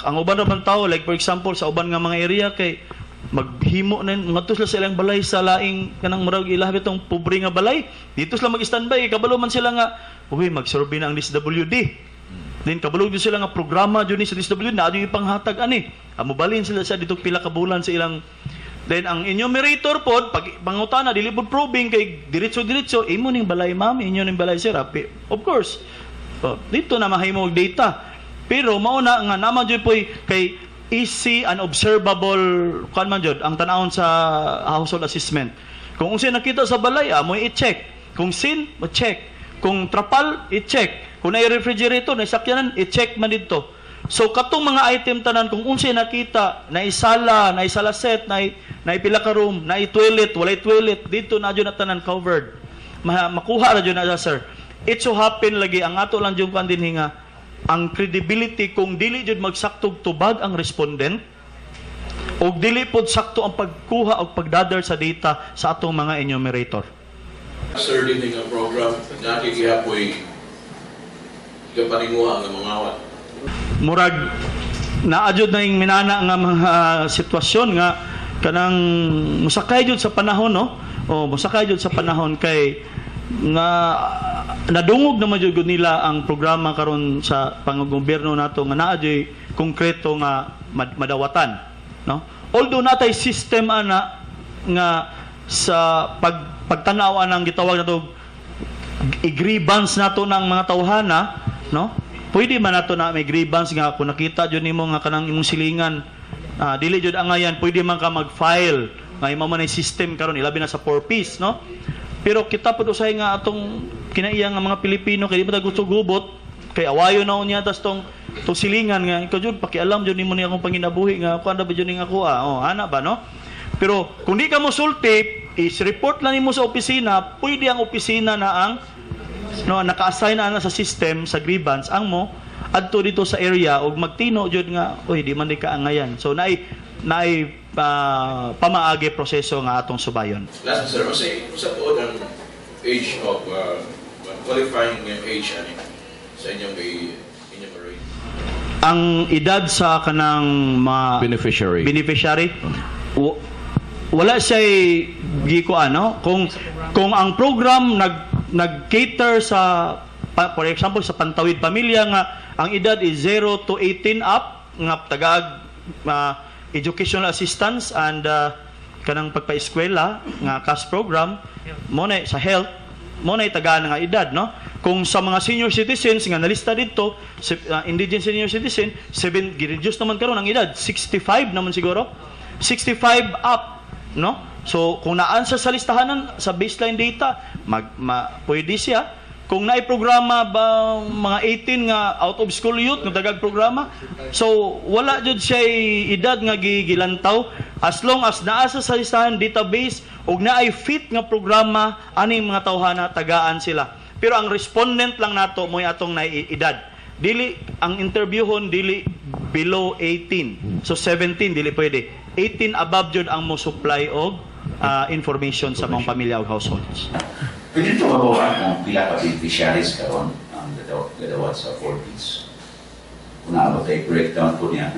ang uban naman tao, like for example sa uban nga mga area kay maghimo na ngadto sila sa ilang balay sa laing kanang murag ilabi tong pobre nga balay. Dito sila mag-standby, kabalo man sila nga uy mag-survey na ang DSWD. Then kabalo din sila nga programa jud ni sa DSWD na adyo ipanghatag ani. Amo balin sila sa dito pila ka bulan sa ilang. Then ang enumerator pod pag pangutana dili pod probing kay diretso imo ning balay ma'am, inyo ning balay sir. Of course. Dito na mahimo og data. Pero mauna nga naman jud poy kay easy and observable kan man jud ang tan-awon sa household assessment. Kung unsay nakita sa balay, mo i-check. Kung sin, check. Kung trapal, i-check. Kung nay refrigerator, nay sakyanan, i-check man dito. So katong mga item tanan kung unsay nakita, na isala set, na pila ka room, na toilet, walay toilet, dito na jud na tanan covered. Makuha ra jud na sir. It so happen lagi ang ato lang jud kan dinhi nga ang credibility kung dili jud magsaktog tubag ang respondent o dili pod sakto ang pagkuha o pagdadar sa data sa atong mga enumerator. Sir, din nga program, dati gihapoy kapaninguha ang mga awat. Murag naadjud na yung minana nga mga sitwasyon nga kanang musakay jud sa panahon no o musakay jud sa panahon kay nga nadungog naman jud nila ang programa karon sa panggobyerno nato nga naa jud konkreto nga madawatan no. Although natay system ana nga sa pagtanaw anang gitawag nato i-grievance nato ng mga tawhana no. Pwede man nato na may grievance nga kung nakita jud nimo nga kanang imong silingan dili jud angayan, pwede man ka mag-file nga imo man ay system karon ilabi na sa 4Ps no. Pero kita pod usay nga atong kinaiya nga mga Pilipino kay di ba gusto gubot kay awayo na unya tas tong silingan nga ikaw jud pakialam jud nimo ni akong panginabuhi nga kuan ba jud ning ako ana ba no. Pero kung di ka mo sulti is-report lang nimo sa opisina, pwede ang opisina na ang no naka-assign na sa system sa grievance ang mo adto dito sa area ug magtino jud nga oy di man di ka angayan. So naay pamaagi proseso nga atong subayon. Last sir, sa tuod ang age of qualifying age ani sa inyong enumerate. Ang edad sa kanang beneficiary wala siya giko ano kung ang program nag-cater sa for example sa Pantawid Pamilya nga ang edad is 0 to 18 up nga tagag educational assistance and kanang pagpa-eskwela nga cash program mo na sa health mo na tagaan nga edad no. Kung sa mga senior citizens nga nalista dito indigent senior citizen 7 gi-reduce naman karon ang edad 65 naman siguro 65 up no. So kung naan sa listahanan sa baseline data pwede siya. Kung naay programa ba mga 18 nga out of school youth nga dagag programa, so wala jud siya edad nga gilantaw as long as naa sa listahan database ug naay fit nga programa aning mga tawhana tagaan sila. Pero ang respondent lang nato moy atong naay edad. Dili ang interviewhon dili below 18. So 17 dili pwede. 18 above jud ang mo supply og information sa mga pamilya ug households. Pwede ito mabawa kung pila ka beneficiaries karon ang gadawat sa 4Ps. Kung naabot ay breakdown po niya.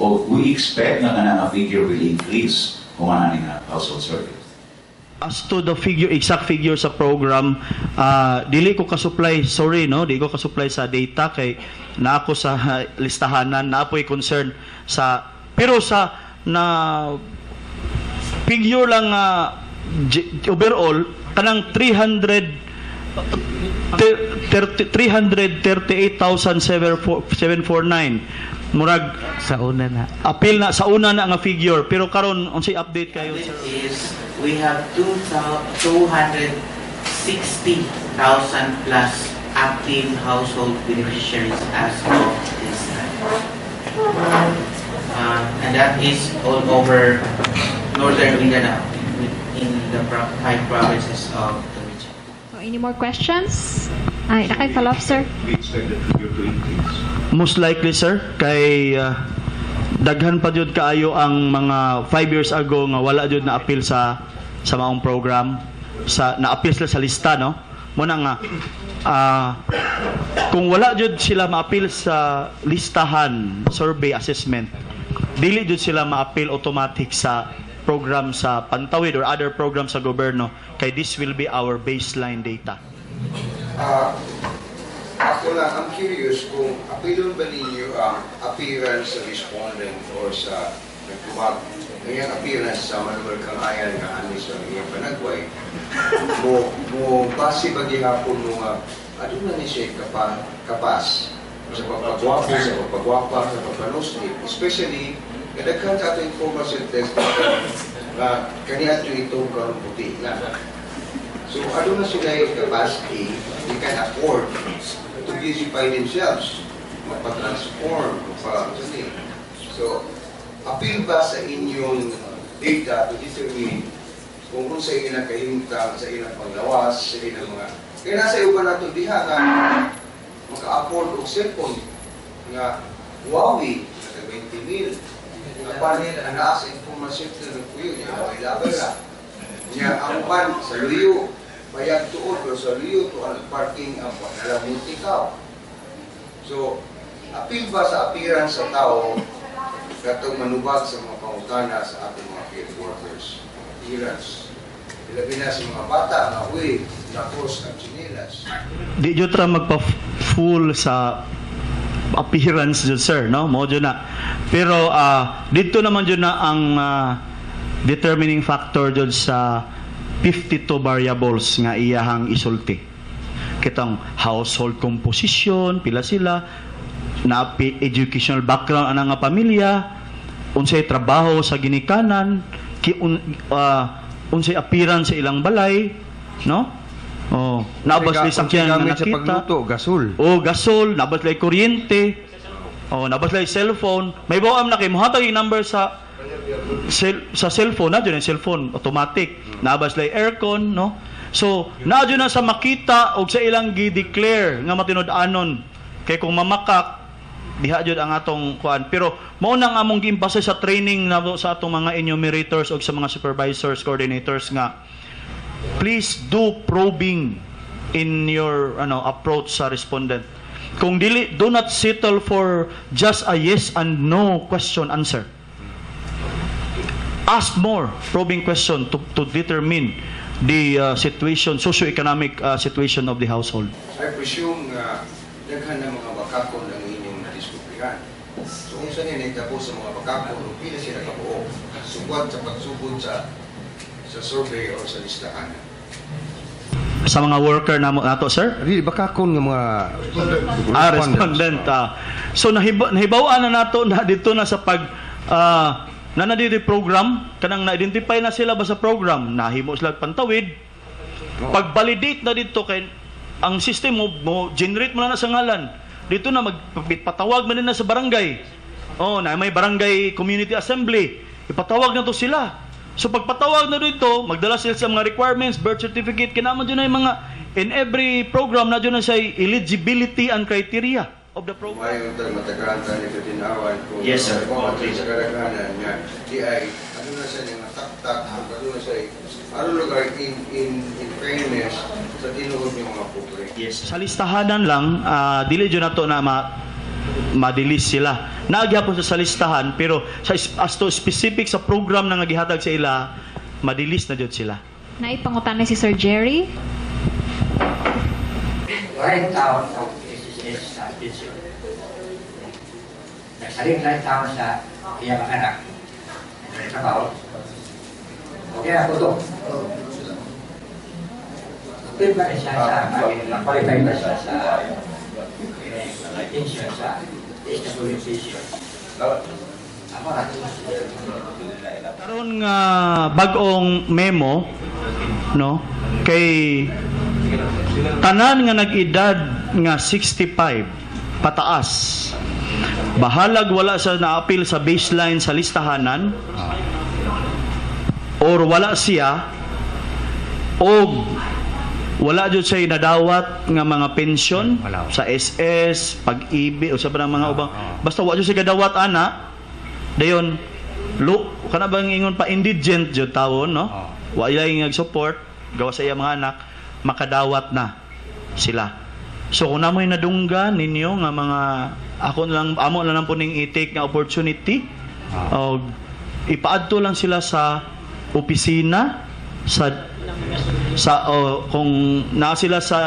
O we expect na nga figure will increase kung ano nga household survey. As to the exact figure sa program, dili ko ka-supply, sorry no, di ko ka-supply sa data kay na ako sa listahanan, na apoy concern sa, pero sa na figure lang overall kanang 338,749 murag sa una na apil na sa una na nga figure pero karon unsay update kayo sir? We have 260,000 plus active household beneficiaries as of this time. And that is all over Northern Mindanao in the 5 provinces of the region. So, any more questions? Ay, follow up, sir. We expect the figure to increase. Most likely, sir, kay daghan pa jud kaayo ang mga 5 years ago nga wala jud na appeal sa maong program sa na-appeal sila sa lista no. Muna nga kung wala jud sila ma-appeal sa listahan survey assessment dili jud sila ma-appeal automatic sa program sa Pantawid or other program sa gobyerno, kay this will be our baseline data. Ako lang, I'm curious kung apilon ba ninyo ang appearance sa respondent or sa nagtumag, ngayong appearance sa manual kang ayan nga ani sa iyong panagway, mo base ba gihapon mo ano na ni siya kapas sa pagpagwapo, sa pagpagwapa, sa pagpanosnip, especially kadaghan sa ating information test na kaniya itong karong puti na. So, ano na sila yung capacity, they can afford to beautify themselves, magpa-transform, So, appeal ba sa inyong data to determine kung sa inyo nakahintang, sa inyong panglawas, sa inyong mga... Kaya nasa iyo ba na ito diha nga maka-afford o cellphone nga Huawei na 20,000 na panin ang naasa informasyon na nagpuyo niya, may laban na. Niya ang pan sa luyo, bayag tuod, pero sa luyo to ang parking ang panalamuti ka. So, appeal ba sa appearance sa tao katong manubag sa mga pangutana sa ating mga field workers? Appearance. Ilabi na sa mga bata na uwi, nakos ang chinelas. Di jud ra magpa-full sa appearance jud, sir, no? Mo jud na. Pero dito naman jud na ang determining factor jud sa 52 variables nga iyahang isulti. Kitang household composition, pila sila, na educational background ana nga pamilya, unsay trabaho sa ginikanan, unsay appearance sa ilang balay, no? Oh, nabas lay sakyan nga nakita. Gasol. Oh, gasol, nabas lay kuryente. Oh, nabas lay cellphone. May bawam na kay mohatag yung number sa cellphone, na dyan yung cellphone automatic. Nabas lay aircon, no? So, na dyan na sa makita o sa ilang gi-declare nga matinud-anon. Kay kung mamakak, diha jud ang atong kuan. Pero mao nang among giimpasa sa training na sa atong mga enumerators o sa mga supervisors, coordinators nga please do probing in your approach sa respondent. Kung dili, do not settle for just a yes and no question answer. Ask more probing question to determine the situation, socio-economic situation of the household. I presume daghan na mga bakakon ang inyong nadiskubrihan. So kung saan yan tapos sa mga bakakon, pila sila kabuo, sugod sa pagsugod sa survey o sa listahan. Sa mga worker na nato, sir? Bakakon ng mga respondent. So nahibaw-an na nato na dito na sa pag nanadiri program, kanang na-identify na sila ba sa program, nahimo sila pantawid. Pag-validate na dito kay ang system mo generate mo na sa ngalan. Dito na magpatawag man na sa barangay. Oh, na may barangay community assembly. Ipatawag na to sila. So pagpatawag na dito, magdala sila sa mga requirements, birth certificate, kinama dyan na yung mga, in every program na dyan na sa eligibility and criteria of the program. May matagaran tayo ni Katinawan kung yes, sir. Kung sa kadaganan niya, di ay, ano na sa niya, tak-tak, ano na sa ano lugar in fairness sa tinuod ng mga pobre. Yes. Sa listahanan lang, dili dyan na to na madilis sila. Nagyapon sa listahan, pero as to specific sa program na nagihatag sa ila, madilis na dyan sila. Naipangutan na si Sir Jerry. Right down sa SSS sa pension. Nagsaling right down sa iyang anak. May trabaho. Okay na po ito. Pwede ba rin siya sa qualified ba siya sa pension sa SSS pension. Karon nga bag-ong memo, no, kay tanan nga nag-edad nga 65 pataas, bahalag wala sa naapil sa baseline sa listahanan or wala siya o wala jud say nadawat nga mga pensyon sa SS, pag-ibig o sa mga ubang, basta wala jud say kadawat ana dayon kana bang ingon pa indigent jud tawon, no? Wala yung support gawa sa iya mga anak, makadawat na sila. So kung namoy nadunggan ninyo nga mga amo na lang po ning itik nga opportunity O ipaadto lang sila sa opisina kung naa sila sa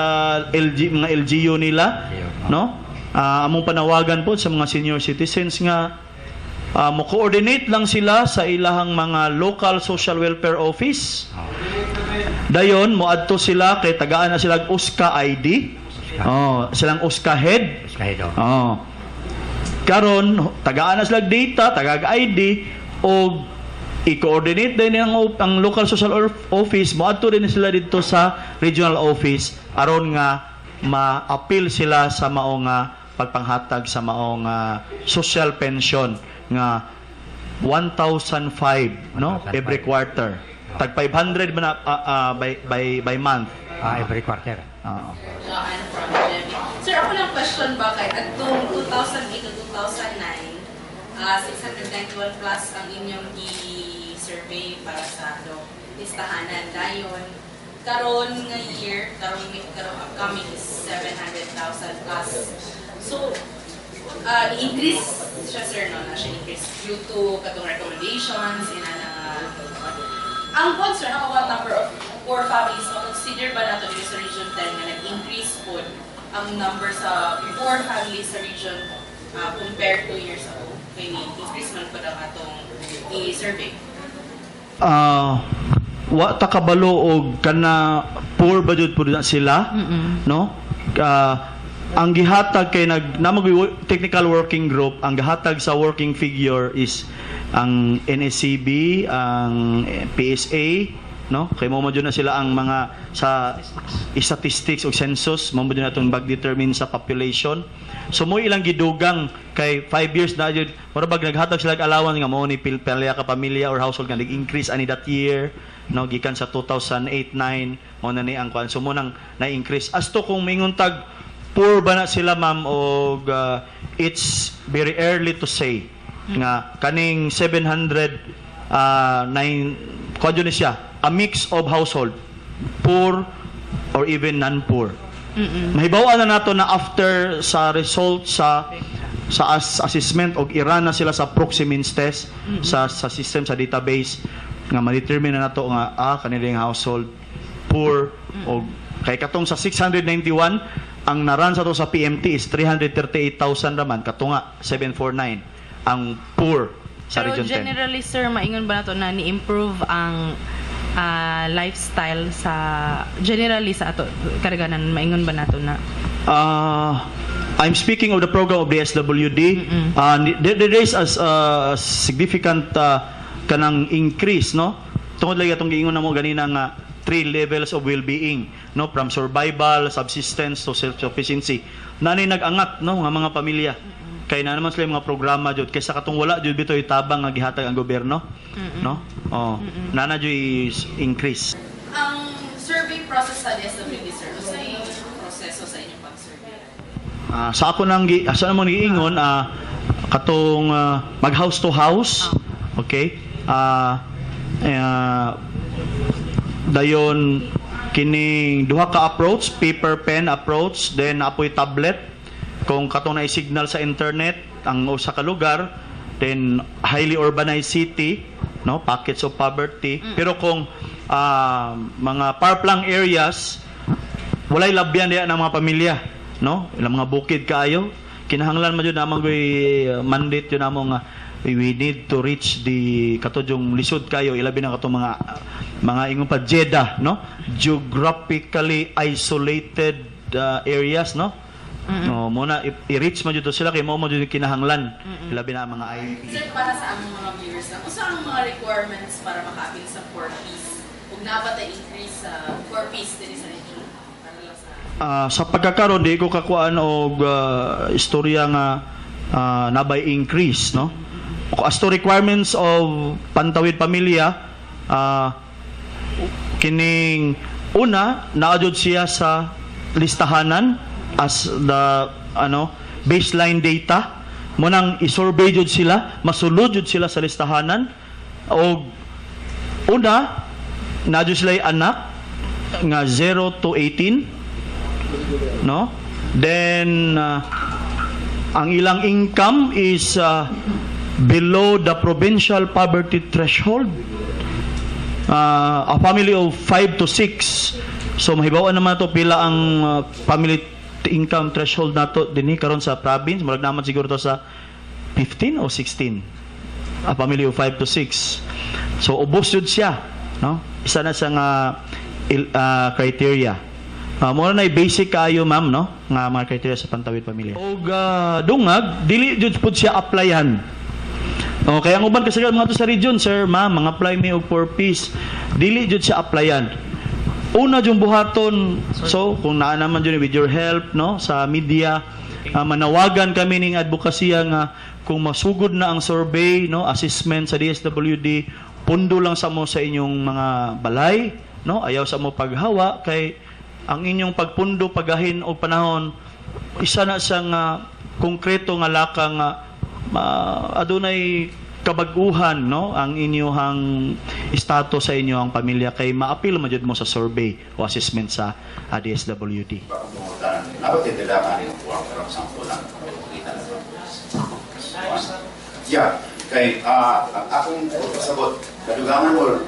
mga LGU nila, no? Among panawagan po sa mga senior citizens nga mo coordinate lang sila sa ilahang mga local social welfare office. Dayon mo adto sila kay tagaan na sila USCA ID. Silang USCA head. Karon tagaan na sila data, tagag ID o i-coordinate din ang local social office, mo adto din sila dito sa regional office aron nga ma-appeal sila sa maong pagpanghatag sa maong social pension nga 1,005 no every quarter. Tag 500 man by month. Every quarter. Sir, ako lang question ba kay atong 2008 to 2009 691 plus ang inyong i-survey para sa listahanan dayon karon nga year karon upcoming is 700,000 plus. So increase siya sir no na siya increase due to katong recommendations ang concern ako what number of poor families consider ba nato dito sa region 10 nga nag-increase po ang number sa poor families sa region compared to years ago kay increase man po ang atong i-survey. Wa ta kabalo og kana poor ba jud pud na sila no ang gihatag kay technical working group ang gihatag sa working figure is ang NSCB ang PSA no kay mo jud na sila ang mga sa statistics o census mo jud na tong bag-determine sa population. So mo ilang gidugang kay 5 years na jud murag naghatag sila allowance nga mo ni pilpelya ka pamilya or household nga nag-increase ani that year no gikan sa 2008-9 mo na ni ang kwan so mo nang na-increase as to kung mingon tag poor ba na sila ma'am og it's very early to say nga kaning 709 kwadyo ni siya a mix of household poor or even non-poor. Mahibaw na nato na after sa result sa assessment og ira na sila sa Proximins test sa system sa database nga ma-determine na nato nga kanilang household poor o kay katong sa 691 ang naran sa to sa PMT is 338,000 raman katunga 749 ang poor sa Pero region 10. generally sir maingon ba nato na ni-improve ang lifestyle sa generally sa ato karaganan maingon ba nato na I'm speaking of the program of the SWD. There is a significant kanang increase no tungod lagi atong giingon namo ganina nga 3 levels of well-being no from survival, subsistence to self-sufficiency. Nani nag-angat no nga mga pamilya. Kay na naman sila mga programa jud kaysa katong wala jud bitoy tabang nga gihatag ang gobyerno no. Nana jud increase. Ang survey process sa SWD sir sa proseso sa inyong pag-survey. Sa ako nang asa mo giingon katong mag house to house. Okay? Dayon kining duha ka approach, paper pen approach, then apoy tablet kung katong na signal sa internet ang usa ka lugar, then highly urbanized city, no, pockets of poverty. Pero kung mga far-flung areas, walay labyan diya ng mga pamilya, no? Ilang mga bukid kaayo, kinahanglan man jud namang mandate yun namong we need to reach the katong lisod kayo ilabi na katong mga ingon pa Jeddah no geographically isolated areas no no muna i-reach man jud sila kay mo jud kinahanglan ilabi na mga IEP. Sir, para sa among mga viewers na usa ang mga requirements para makaapil sa 4Ps ug nabatay increase sa 4Ps dinhi sa region para sa pagkakaroon di ko kakuan og istorya nga nabay increase no. As to requirements of Pantawid Pamilya, kining una naadjud siya sa listahanan as the baseline data mo nang i-survey jud sila, masulod jud sila sa listahanan og una naadjud sila anak nga 0 to 18 no, then ang ilang income is below the provincial poverty threshold. A family of 5 to 6. So mahibawan naman to pila ang family income threshold nato dinhi karon sa province. Murag naman siguro to sa 15 o 16. A family of 5 to 6. So ubos jud siya, no? Isa na sa criteria. Muna na basic kayo ma'am, no? Nga mga criteria sa Pantawid Pamilya. Og dungag dili jud pud siya applyan. Okay, ang uban kasi mga to sa region, sir, ma'am, mga apply me og 4 piece. Dili jud siya applyan. Una jung buhaton, so kung naa naman jud with your help, no, sa media, manawagan kami ning advokasya nga kung masugod na ang survey, no, assessment sa DSWD, pundo lang sa mo sa inyong mga balay, no, ayaw sa mo paghawa kay ang inyong pagpundo pagahin og panahon isa na sa konkreto nga laka nga adunay kabaguhan, no, ang inyong status sa inyong pamilya kay maapil majud mo sa survey o assessment sa DSWD. Yeah, kay akong sabot kadugangan mo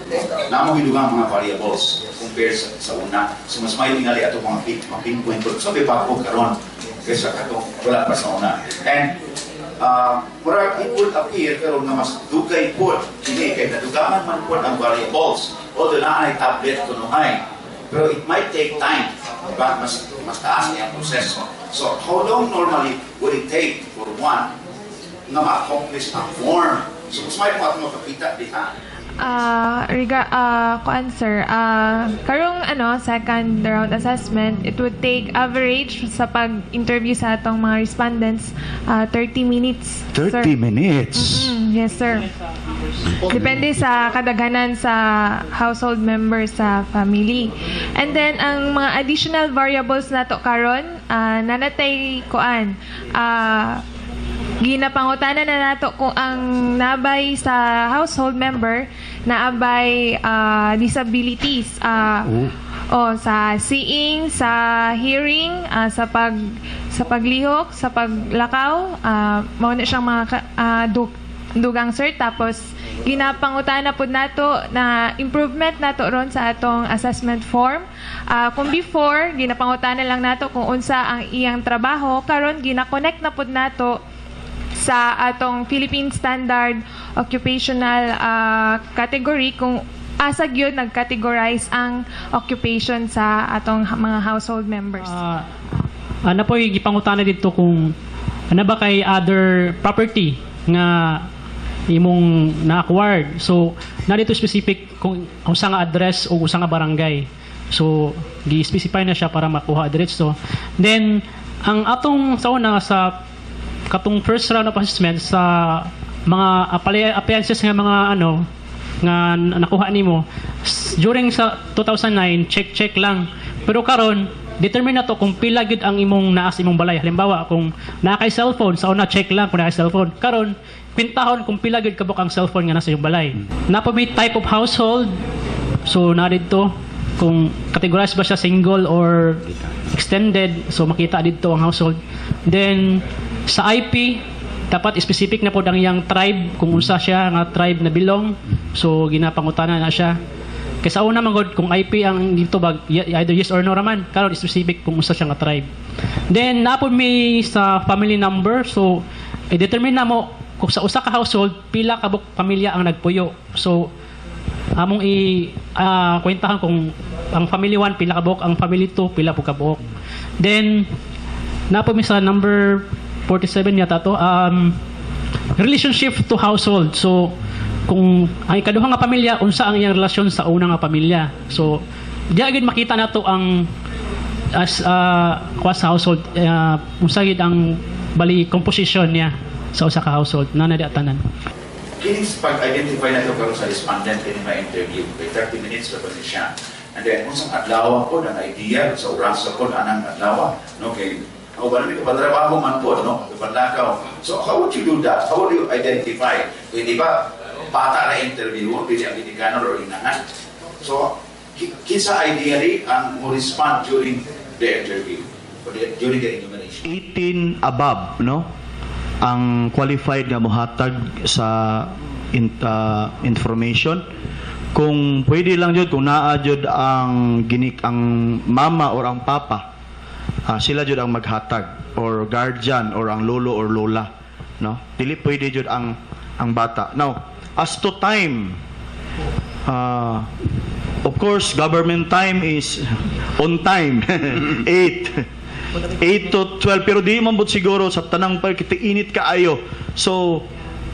namo gidugang mga variables compare sa una. So mas may tingali ato mga pinpoint so be pa ko karon kaysa katong wala pa sa una. And murag it would appear karon nga mas dugay po ini kay nadugangan man po ang variables although na ay tablet kuno ay pero it might take time diba mas taas niya ang proseso. So how long normally would it take for one na ma-accomplish ang form? So mas may mga makakita diha. Answer. Karong second round assessment, it would take average sa pag-interview sa atong mga respondents 30 minutes. 30 sir. minutes? Yes, sir. Depende sa kadaghanan sa household members sa family. And then, ang mga additional variables nato karon, nanatay kuan, ginapangutanan na nato kung ang nabay sa household member naabay disabilities sa seeing, sa hearing, sa paglihok, sa paglakaw, mao na siyang mga dugang sir. Tapos ginapangutanan pud nato na improvement nato ron sa atong assessment form. Kung before ginapangutanan lang nato kung unsa ang iyang trabaho, karon gina-connect na pud nato sa atong Philippine Standard Occupational category kung asa gyud nag-categorize ang occupation sa atong mga household members. Ano po yung gipangutana dito kung ano ba kay other property nga imong na-acquired. So, na dito specific kung sa nga address o sa nga barangay. So, gi-specify na siya para makuha address. So, then, ang atong sa una sa katong first round of assessment sa mga appliances nga mga nga nakuha nimo during sa 2009 check lang, pero karon determine na to kung pila gid ang imong naas imong balay. Halimbawa kung naa kay cellphone sa una check lang kung naa kay cellphone, karon pintahon kung pila gid kabuk ang cellphone nga nasa imong balay. Napo may type of household, so na dito kung categorize ba siya single or extended, so makita dito ang household. Then sa IP, dapat specific na po ang iyang tribe, kung unsa siya nga tribe na belong. So ginapangutana na siya. Kaysa una magod kung IP ang dito bag either yes or no raman, karon specific kung unsa siya nga tribe. Then napod may sa family number, so i-determine na mo kung sa usa ka household pila ka buk pamilya ang nagpuyo. So among kwentahan kung ang family 1 pila ka buok, ang family 2 pila po ka buok. Then napod may sa number 47 yata to, relationship to household. So kung ang ikaduha nga pamilya unsa ang iyang relasyon sa una nga pamilya. So diya gid makita nato ang as sa household unsa gid ang bali composition niya sa usa ka household na tanan. Kini pag-identify nato karon sa respondent kini ma-interview by 30 minutes pa siya. And then unsang adlaw po ang idea sa oras po anang adlaw, no, kay o ba namin kapatrabaho man po, no? Kapatlakaw. So, how would you do that? How would you identify? Hindi ba bata na interview, pili ang Ginikanon or inahan? So, kinsa ideally ang mo respond during the interview? Or during the enumeration? 18 above, no? ang qualified nga mohatag sa information. Kung pwede lang jud, kung naa jud ang mama or ang papa, sila jud ang maghatag, or guardian or ang lolo or lola, no? Dili pwede jud ang bata. Now, as to time, of course government time is on time. 8 to 12, pero di man bud siguro sa tanang init kaayo. So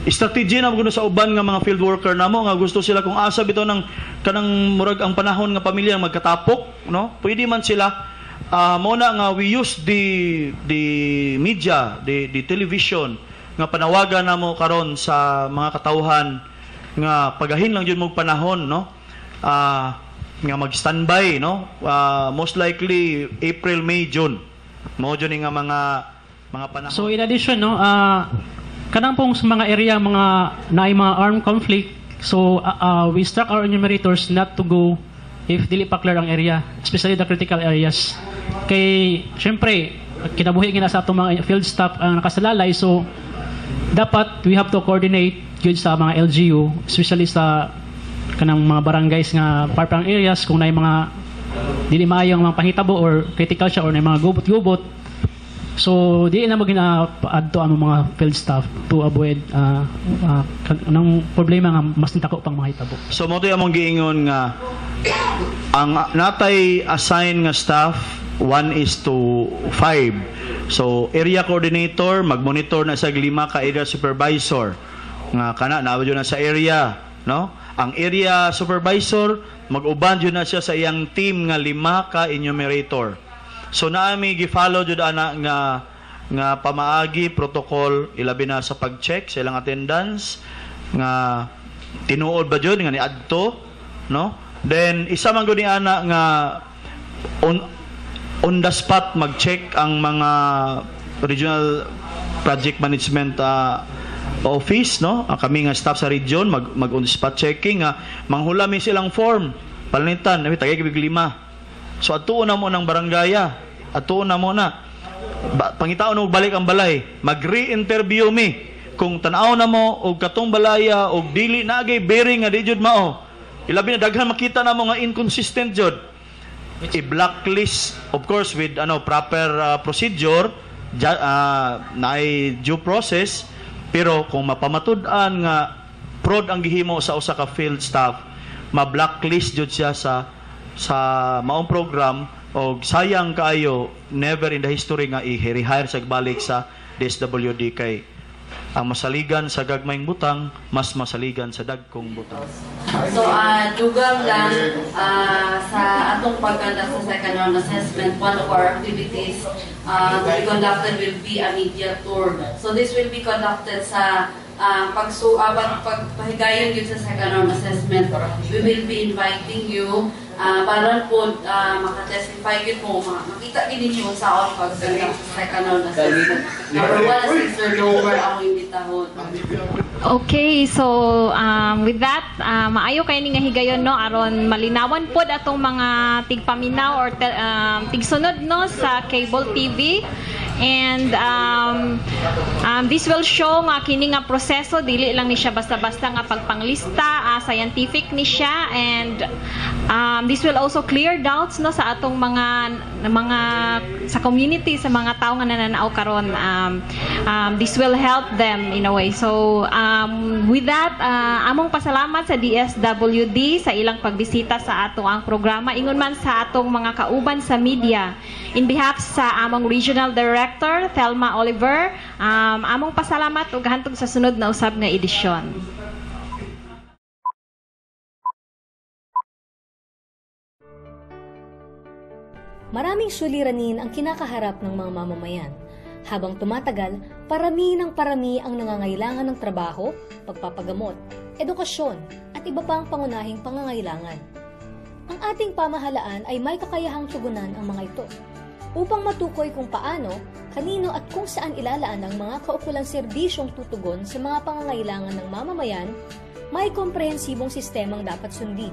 strategy na kuno sa uban nga mga field worker namo nga gusto sila kung asa bitaw ng kanang murag ang panahon nga pamilya magkatapok, no? Pwede man sila mo na nga we use the media, the television nga panawagan namo karon sa mga katawhan nga pagahin lang jud mo panahon, no? Nga mag-standby, no? Most likely April, May, June. Mo jud nga mga panahon. So in addition, no, kanang pong sa mga area naay mga armed conflict, so we instruct our enumerators not to go if dili pa clear ang area, especially the critical areas. Kay syempre kinabuhi gina sa atong mga field staff ang nakasalalay, so dapat we have to coordinate gyud sa mga LGU, especially sa kanang mga barangays nga parpang areas, kung naay mga dili maayong mga pahitabo or critical siya or naay mga gubot-gubot. So, di na mag-add to ang mga field staff to avoid ng problema nga mas nitako pang mga hitabo. So, mo to among giingon nga ang natay assign nga staff 1:5. So, area coordinator mag-monitor na sa 5 ka area supervisor nga kana naa jud na sa area, no? Ang area supervisor mag-uban jud na siya sa iyang team nga 5 ka enumerator. So naami gi-follow jud ana nga pamaagi protocol, ilabi na sa pag-check sa ilang attendance nga tinuod ba jud nga niadto, no? Then isa man gud ni ana nga on the spot mag-check ang mga regional project management office, no? Kami nga staff sa region mag on the spot checking nga manghulami silang form palanitan nabi tagay gibig 5. So atuon na mo ng barangaya, atuon na mo na pangitaon mo balik ang balay, mag-re-interview mi kung tanaw na mo og katong balaya og dili nagay bearing nga di jud mao, ilabi na daghan makita na mo nga inconsistent jud, i-blacklist, of course with proper procedure, naay due process. Pero kung mapamatud-an nga fraud ang gihimo sa usa ka field staff, ma-blacklist jud siya sa maong program, o sayang kaayo never in the history nga i-rehire sa balik sa DSWD, kay ang masaligan sa gagmayng butang mas masaligan sa dagkong butang. So dugang lang sa atong pagkanda sa second round assessment, one of our activities to be conducted will be a media tour. So this will be conducted sa pagpahigayon yun sa second round assessment. We will be inviting you para po makatestify yun po, makita din ninyo sa on pagkanda sa second round assessment. Number 1 si Sir Lower ang imbitahon. Okay, so with that, maayo kayo ni nga higayon, no, aron malinawan pod atong mga tigpaminaw or tigsunod, no, sa cable TV. And this will show nga kini nga proseso dili lang ni siya basta-basta nga pagpanglista, scientific ni siya, and this will also clear doubts, no, sa atong mga sa community, sa mga tao nga nananaw karon. This will help them in a way. So with that, among pasalamat sa DSWD sa ilang pagbisita sa ato ang programa, ingon man sa atong mga kauban sa media. In behalf sa among Regional Director Thelma Oliver, among pasalamat ug hantod sa sunod na usab nga edisyon. Maraming suliranin ang kinakaharap ng mga mamamayan. Habang tumatagal, parami ng parami ang nangangailangan ng trabaho, pagpapagamot, edukasyon, at iba pang pangunahing pangangailangan. Ang ating pamahalaan ay may kakayahang tugunan ang mga ito, upang matukoy kung paano, kanino at kung saan ilalaan ang mga kaukulang serbisyong tutugon sa mga pangangailangan ng mamamayan, may komprehensibong sistemang dapat sundin.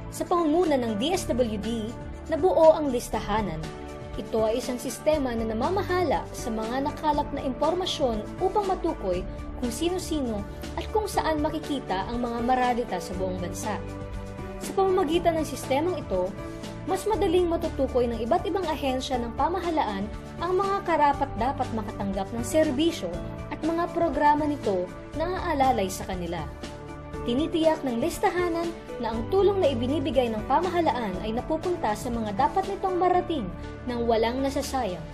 Sa pangunguna ng DSWD, nabuo ang listahanan, Ito ay isang sistema na namamahala sa mga nakalap na impormasyon upang matukoy kung sino-sino at kung saan makikita ang mga maradita sa buong bansa. Sa pamamagitan ng sistemang ito, mas madaling matutukoy ng iba't ibang ahensya ng pamahalaan ang mga karapat-dapat makatanggap ng serbisyo at mga programa nito na aalalay sa kanila. Tinitiyak ng listahanan na ang tulong na ibinibigay ng pamahalaan ay napupunta sa mga dapat nitong marating nang walang nasasayang